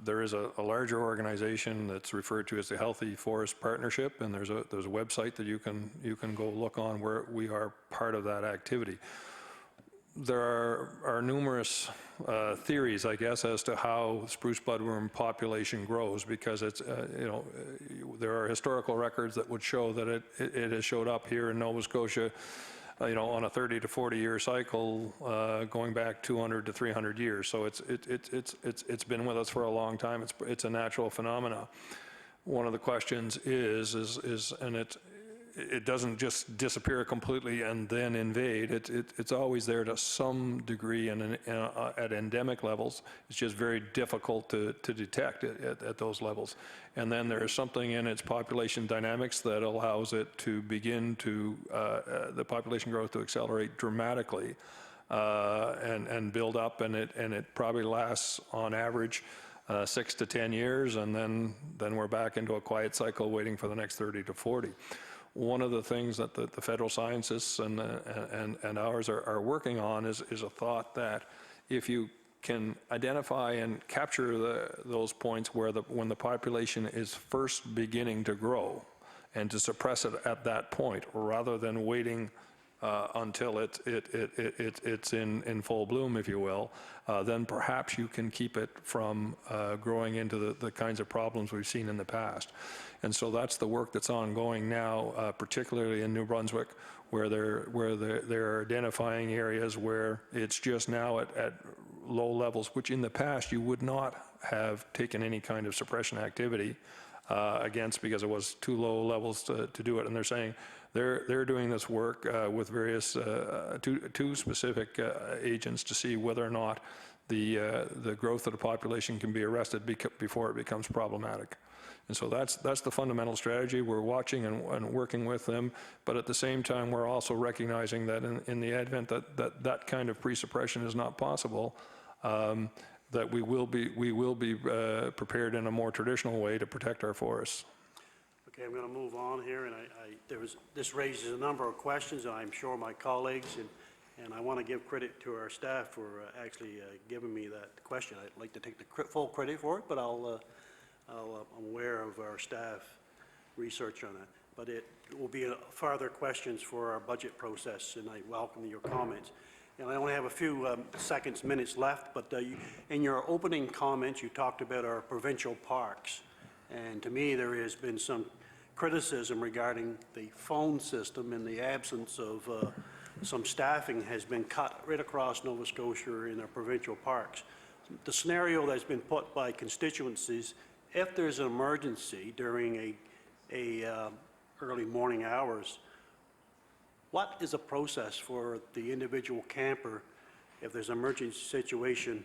There is a larger organization that's referred to as the Healthy Forest Partnership, and there's a website that you can go look on where we are part of that activity. There are numerous theories, I guess, as to how spruce budworm population grows, because it's there are historical records that would show that it has showed up here in Nova Scotia, on a 30 to 40 year cycle, going back 200 to 300 years. So it's been with us for a long time. It's a natural phenomena. One of the questions is and it doesn't just disappear completely and then invade. It's always there to some degree and at endemic levels. It's just very difficult to detect it at those levels. And then there is something in its population dynamics that allows it to begin to, the population growth to accelerate dramatically and build up, and it probably lasts on average 6 to 10 years, and then we're back into a quiet cycle waiting for the next 30 to 40. One of the things that the federal scientists and ours are working on is a thought that if you can identify and capture those points where when the population is first beginning to grow, and to suppress it at that point rather than waiting until it's in full bloom, if you will, then perhaps you can keep it from growing into the kinds of problems we've seen in the past. And so that's the work that's ongoing now, particularly in New Brunswick, where they're identifying areas where it's just now at low levels, which in the past you would not have taken any kind of suppression activity against, because it was too low levels to do it. And they're saying they're doing this work with various two specific agents to see whether or not the growth of the population can be arrested before it becomes problematic. And so that's the fundamental strategy. We're watching and working with them, but at the same time, we're also recognizing that in the advent that kind of pre-suppression is not possible, that we will be prepared in a more traditional way to protect our forests. Okay, I'm going to move on here, and this raises a number of questions, and I'm sure my colleagues, and I want to give credit to our staff for actually giving me that question. I'd like to take the full credit for it, but I'm aware of our staff research on it. But it will be further questions for our budget process, and I welcome your comments. And I only have a few minutes left, but in your opening comments, you talked about our provincial parks. And to me, there has been some criticism regarding the phone system in the absence of some staffing has been cut right across Nova Scotia in our provincial parks. The scenario that's been put by constituencies, if there's an emergency during early morning hours, what is the process for the individual camper if there's an emergency situation?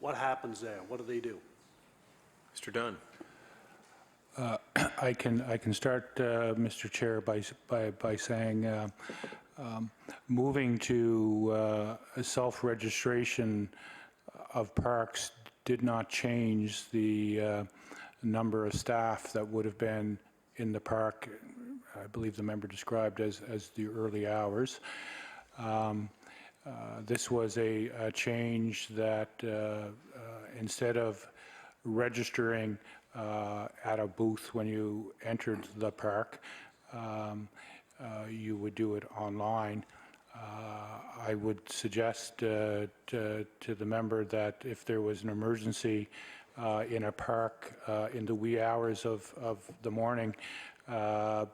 What happens there? What do they do? Mr. Dunn. I can start, Mr. Chair, by saying moving to a self-registration of parks did not change the number of staff that would have been in the park. I believe the member described as the early hours. This was a change that instead of registering at a booth when you entered the park, you would do it online. I would suggest to the member that if there was an emergency in a park in the wee hours of the morning, it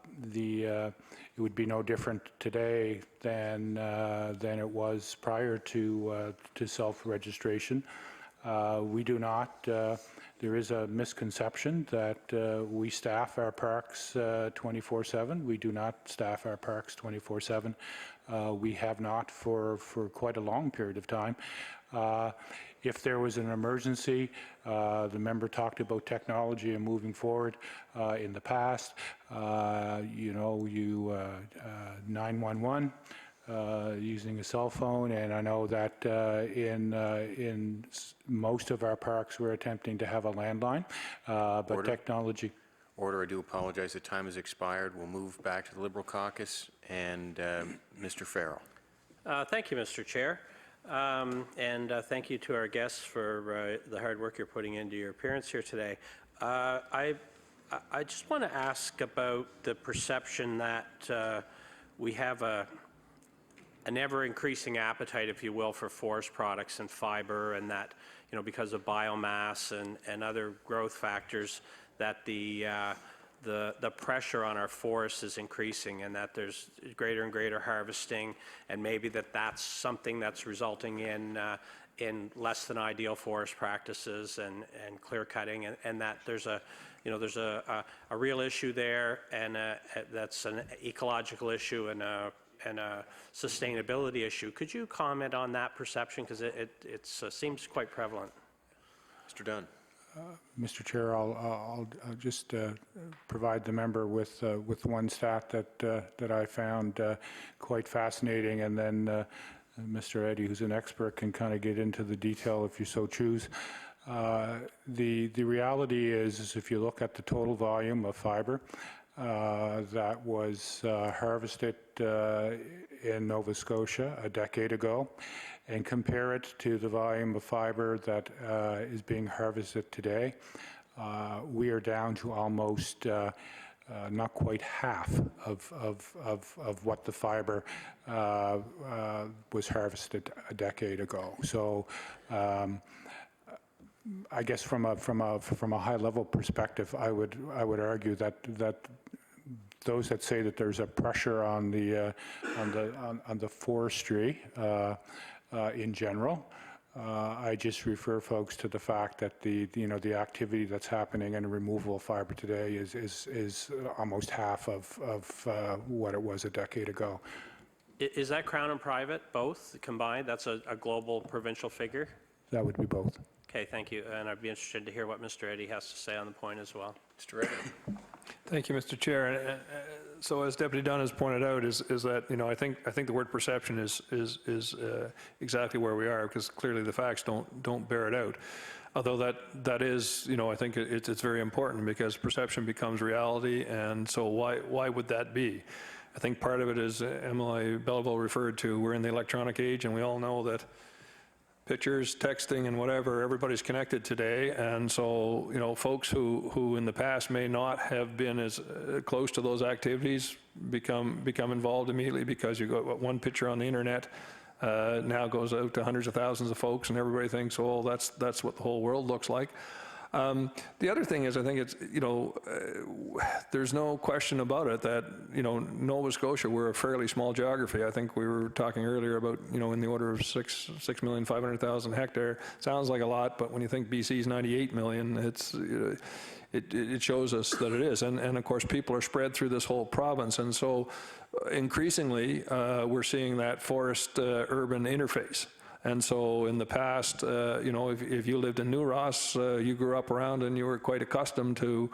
would be no different today than it was prior to self-registration. We do not. There is a misconception that we staff our parks 24/7. We do not staff our parks 24/7. We have not for quite a long period of time. If there was an emergency, the member talked about technology and moving forward in the past. 911. Using a cell phone, and I know that in most of our parks we're attempting to have a landline, but Order. Technology. Order, I do apologize, the time has expired. We'll move back to the Liberal Caucus, and Mr. Farrell. Thank you, Mr. Chair. And thank you to our guests for the hard work you're putting into your appearance here today. I just want to ask about the perception that we have an ever-increasing appetite, if you will, for forest products and fiber, and that, because of biomass and other growth factors, that the pressure on our forests is increasing, and that there's greater and greater harvesting, and maybe that's something that's resulting in less than ideal forest practices and clear cutting, and that there's a real issue there, and that's an ecological issue and a sustainability issue. Could you comment on that perception, because it seems quite prevalent? Mr. Dunn. Mr. Chair, I'll just provide the member with one stat that I found quite fascinating, and then Mr. Eddy, who's an expert, can kind of get into the detail if you so choose. The reality is if you look at the total volume of fiber that was harvested in Nova Scotia a decade ago, and compare it to the volume of fiber that is being harvested today, we are down to almost not quite half of what the fiber was harvested a decade ago. So I guess from a high level perspective, I would argue that those that say that there's a pressure on the forestry in general, I just refer folks to the fact that the activity that's happening in removal of fiber today is almost half of what it was a decade ago. Is that Crown and private, both combined? That's a global provincial figure? That would be both. Okay, thank you. And I'd be interested to hear what Mr. Eddy has to say on the point as well. Mr. Eddy. Thank you, Mr. Chair. So as Deputy Dunn has pointed out, is that I think the word perception is exactly where we are, because clearly the facts don't bear it out. Although that is, I think it's very important, because perception becomes reality, and so why would that be? I think part of it is Emily Belleville referred to. We're in the electronic age, and we all know that pictures, texting, and whatever, everybody's connected today, and so folks who in the past may not have been as close to those activities become involved immediately, because you got one picture on the internet now goes out to hundreds of thousands of folks, and everybody thinks, oh, that's what the whole world looks like. The other thing is, I think it's, there's no question about it that, Nova Scotia, we're a fairly small geography. I think we were talking earlier about, in the order of 6,500,000 hectare. Sounds like a lot, but when you think BC's 98 million, it shows us that it is. And of course, people are spread through this whole province. And so increasingly, we're seeing that forest-urban interface. And so in the past, if you lived in New Ross, you grew up around and you were quite accustomed to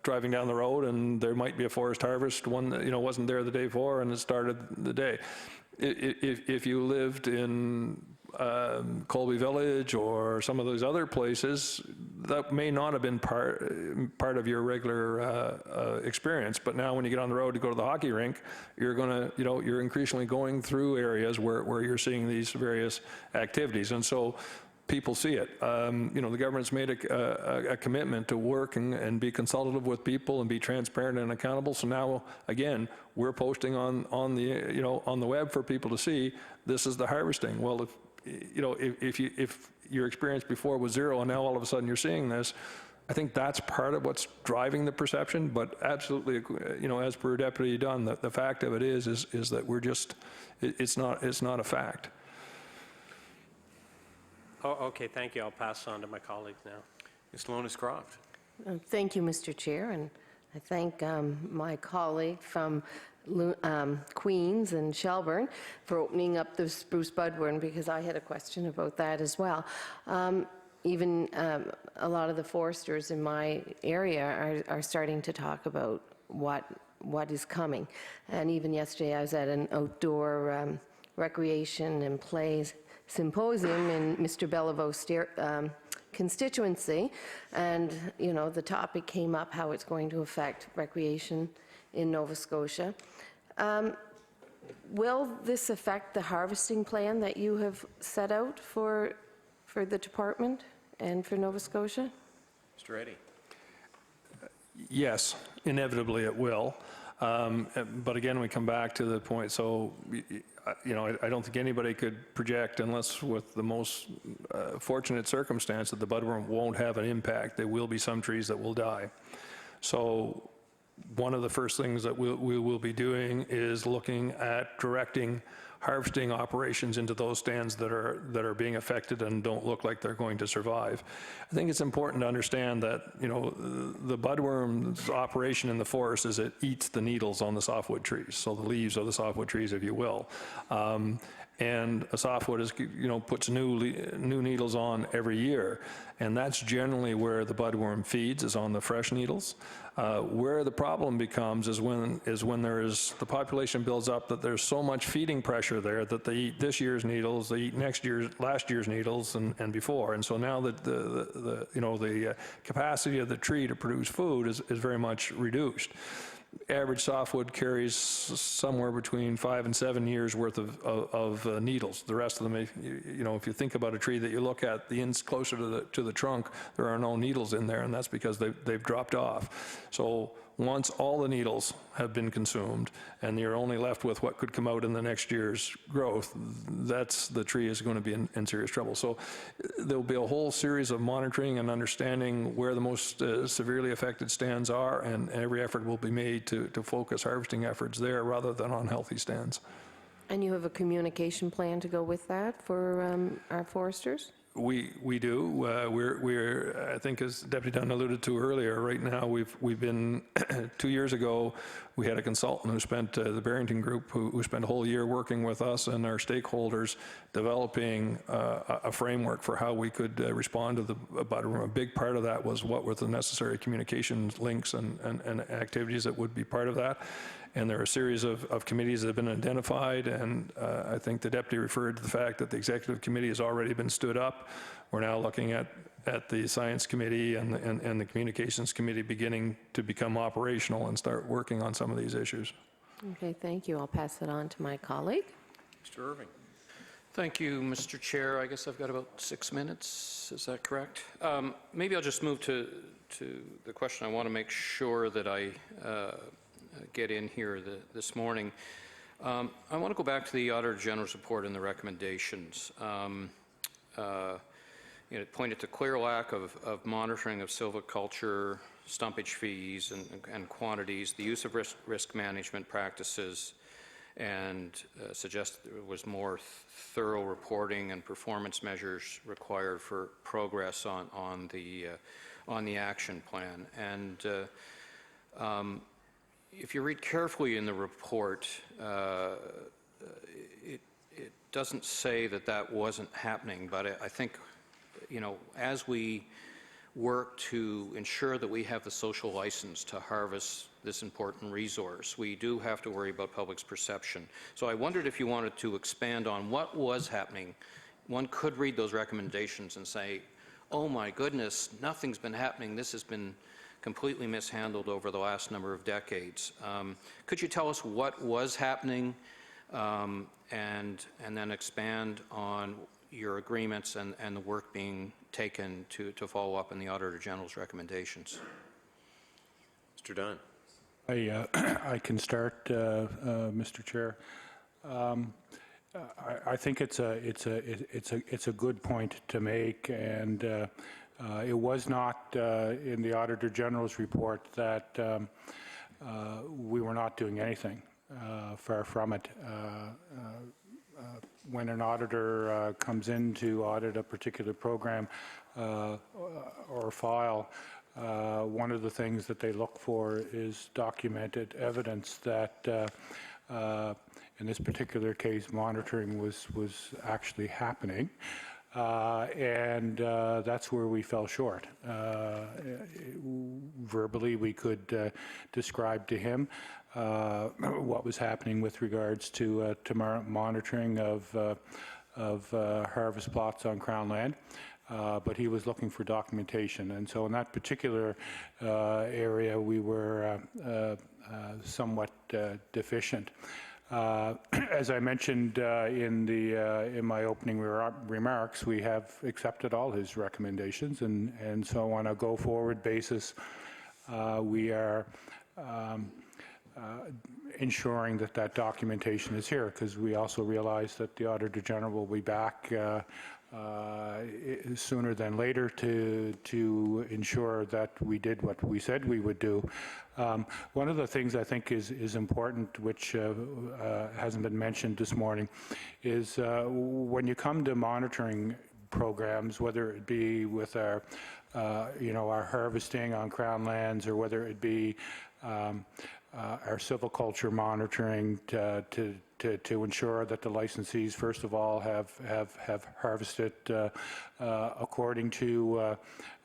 driving down the road, and there might be a forest harvest, one that wasn't there the day before, and it started the day. If you lived in Colby Village or some of those other places, that may not have been part of your regular experience. But now when you get on the road to go to the hockey rink, you're increasingly going through areas where you're seeing these various activities. And so people see it. The government's made a commitment to work and be consultative with people and be transparent and accountable. So now, again, we're posting on the web for people to see, this is the harvesting. Well, if your experience before was zero, and now all of a sudden you're seeing this. I think that's part of what's driving the perception, but absolutely, as per Deputy Dunn, the fact of it is that we're just, it's not a fact. Oh, okay, thank you. I'll pass on to my colleagues now. Ms. Lonis-Croft. Thank you, Mr. Chair, and I thank my colleague from Queens and Shelburne for opening up the spruce budworm, because I had a question about that as well. Even a lot of the foresters in my area are starting to talk about what is coming. And even yesterday I was at an outdoor recreation and play symposium in Mr. Bellevaux's constituency, and the topic came up how it's going to affect recreation in Nova Scotia. Will this affect the harvesting plan that you have set out for the department and for Nova Scotia? Mr. Eddy. Yes, inevitably it will. But again, we come back to the point, so, I don't think anybody could project, unless with the most fortunate circumstance, that the budworm won't have an impact. There will be some trees that will die. So one of the first things that we will be doing is looking at directing harvesting operations into those stands that are being affected and don't look like they're going to survive. I think it's important to understand that, the budworm's operation in the forest is it eats the needles on the softwood trees, so the leaves of the softwood trees, if you will. And a softwood is, puts new needles on every year, and that's generally where the budworm feeds, is on the fresh needles. Where the problem becomes is when the population builds up, that there's so much feeding pressure there that they eat this year's needles, they eat last year's needles, and before, and so now that the capacity of the tree to produce food is very much reduced. Average softwood carries somewhere between 5 and 7 years worth of needles. The rest of them, if you think about a tree that you look at, the ends closer to the trunk, there are no needles in there, and that's because they've dropped off. So once all the needles have been consumed and you're only left with what could come out in the next year's growth, the tree is going to be in serious trouble. So there'll be a whole series of monitoring and understanding where the most severely affected stands are, and every effort will be made to focus harvesting efforts there rather than on healthy stands. And you have a communication plan to go with that for our foresters? We do. We're I think, as Deputy Dunn alluded to earlier, right now we've been 2 years ago, we had a consultant who spent the Barrington Group who spent a whole year working with us and our stakeholders developing a framework for how we could respond to the budworm. A big part of that was what were the necessary communications links and activities that would be part of that. And there are a series of committees that have been identified, and I think the deputy referred to the fact that the executive committee has already been stood up. We're now looking at the science committee and the communications committee beginning to become operational and start working on some of these issues. Okay, thank you. I'll pass it on to my colleague. Mr. Irving. Thank you, Mr. Chair. I guess I've got about 6 minutes. Is that correct? Maybe I'll just move to the question I want to make sure that I get in here this morning. I want to go back to the Auditor General's report and the recommendations. It pointed to clear lack of monitoring of silviculture, stumpage fees and quantities, the use of risk management practices, and suggested there was more thorough reporting and performance measures required for progress on the action plan. And if you read carefully in the report, it doesn't say that wasn't happening, but I think, as we work to ensure that we have the social license to harvest this important resource, we do have to worry about public's perception. So I wondered if you wanted to expand on what was happening. One could read those recommendations and say, oh my goodness, nothing's been happening. This has been completely mishandled over the last number of decades. Could you tell us what was happening, and then expand on your agreements and the work being taken to follow up on the Auditor General's recommendations? Mr. Dunn. I can start, Mr. Chair. I think it's a good point to make, and it was not in the Auditor General's report that we were not doing anything. Far from it. When an auditor comes in to audit a particular program or file, one of the things that they look for is documented evidence that, in this particular case, monitoring was actually happening. And that's where we fell short. Verbally, we could describe to him what was happening with regards to monitoring of harvest plots on Crown land, but he was looking for documentation. And so in that particular area, we were somewhat deficient. As I mentioned in my opening remarks, we have accepted all his recommendations, and so on a go-forward basis, we are ensuring that documentation is here, because we also realize that the Auditor General will be back sooner than later to ensure that we did what we said we would do. One of the things I think is important, which hasn't been mentioned this morning, is when you come to monitoring programs, whether it be with our harvesting on Crown lands, or whether it be our silviculture monitoring to ensure that the licensees, first of all, have harvested according to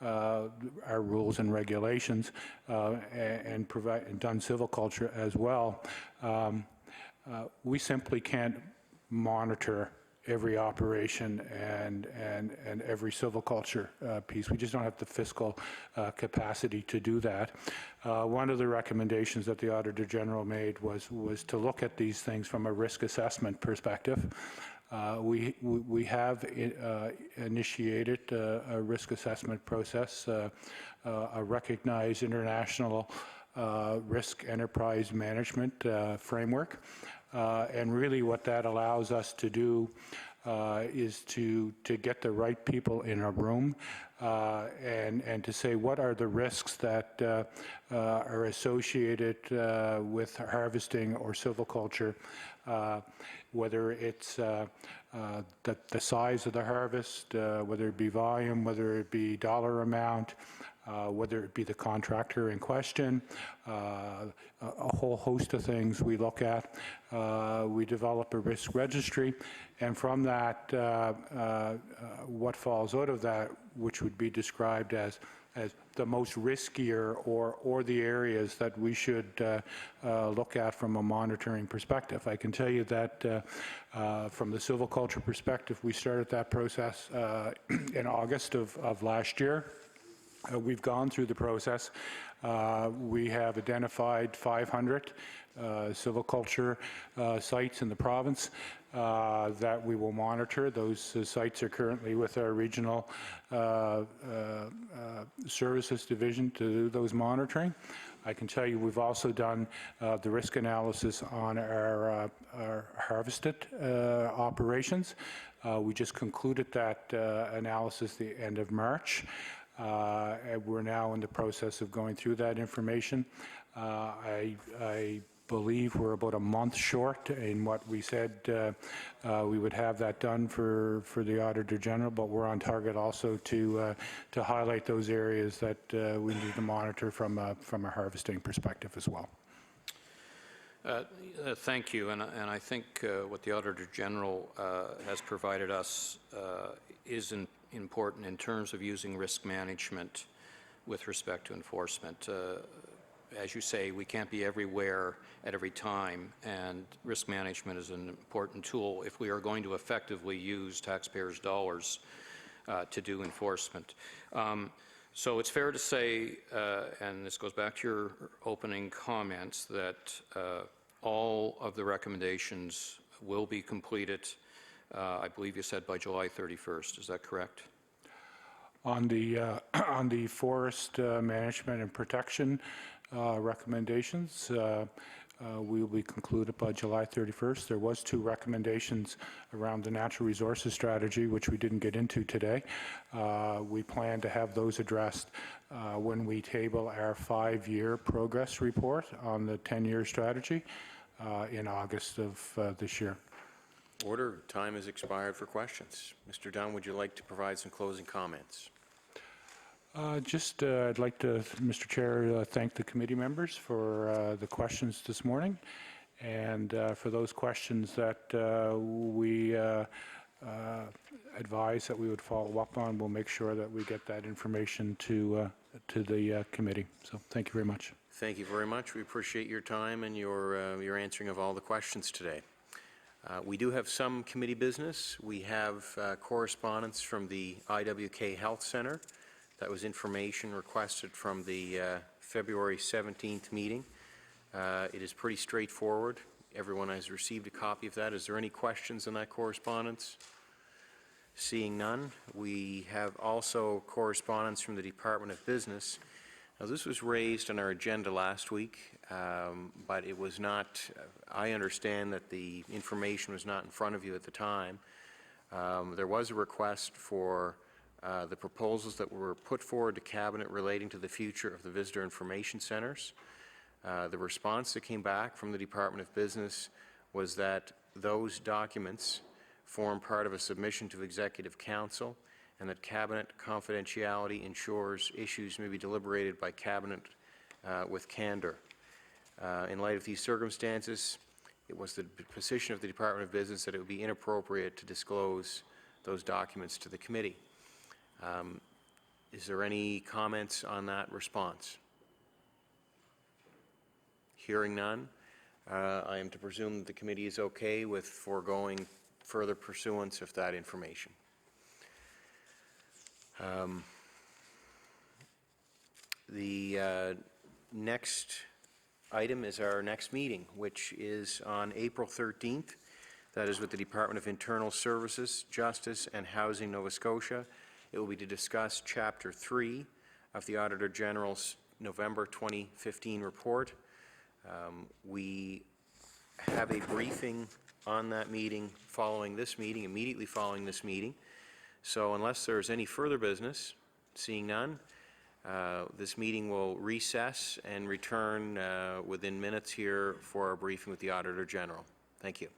our rules and regulations, and done silviculture as well. We simply can't monitor every operation and every silviculture piece. We just don't have the fiscal capacity to do that. One of the recommendations that the Auditor General made was to look at these things from a risk assessment perspective. We have initiated a risk assessment process, a recognized international risk enterprise management framework. And really what that allows us to do is to get the right people in a room and to say what are the risks that are associated with harvesting or silviculture, whether it's the size of the harvest, whether it be volume, whether it be dollar amount, whether it be the contractor in question, a whole host of things we look at. We develop a risk registry, and from that, what falls out of that, which would be described as the most riskier or the areas that we should look at from a monitoring perspective. I can tell you that from the silviculture perspective, we started that process in August of last year. We've gone through the process. We have identified 500 silviculture sites in the province that we will monitor. Those sites are currently with our regional services division to do those monitoring. I can tell you we've also done the risk analysis on our harvested operations. We just concluded that analysis the end of March. We're now in the process of going through that information. I believe we're about a month short in what we said we would have that done for the Auditor General, but we're on target also to highlight those areas that we need to monitor from a harvesting perspective as well. Thank you, and I think what the Auditor General has provided us is important in terms of using risk management with respect to enforcement. As you say, we can't be everywhere at every time, and risk management is an important tool if we are going to effectively use taxpayers' dollars to do enforcement. So it's fair to say, and this goes back to your opening comments, that all of the recommendations will be completed, I believe you said by July 31st. Is that correct? On the forest management and protection recommendations, we will be concluded by July 31st. There was 2 recommendations around the natural resources strategy, which we didn't get into today. We plan to have those addressed when we table our 5-year progress report on the 10-year strategy in August of this year. Order. Time has expired for questions. Mr. Dunn, would you like to provide some closing comments? I'd like to, Mr. Chair, thank the committee members for the questions this morning, and for those questions that we advise that we would follow up on, we'll make sure that we get that information to the committee. So thank you very much. Thank you very much. We appreciate your time and your answering of all the questions today. We do have some committee business. We have correspondence from the IWK Health Center. That was information requested from the February 17th meeting. It is pretty straightforward. Everyone has received a copy of that. Is there any questions on that correspondence? Seeing none, we have also correspondence from the Department of Business. Now, this was raised on our agenda last week, but it was not, I understand that the information was not in front of you at the time. There was a request for the proposals that were put forward to Cabinet relating to the future of the visitor information centers. The response that came back from the Department of Business was that those documents form part of a submission to Executive Council, and that Cabinet confidentiality ensures issues may be deliberated by Cabinet with candor. In light of these circumstances, it was the position of the Department of Business that it would be inappropriate to disclose those documents to the committee. Is there any comments on that response? Hearing none, I am to presume that the committee is okay with foregoing further pursuance of that information. The next item is our next meeting, which is on April 13th. That is with the Department of Internal Services, Justice, and Housing, Nova Scotia. It will be to discuss Chapter 3 of the Auditor General's November 2015 report. We have a briefing on that meeting following this meeting, immediately following this meeting. So unless there's any further business, seeing none, this meeting will recess and return within minutes here for our briefing with the Auditor General. Thank you.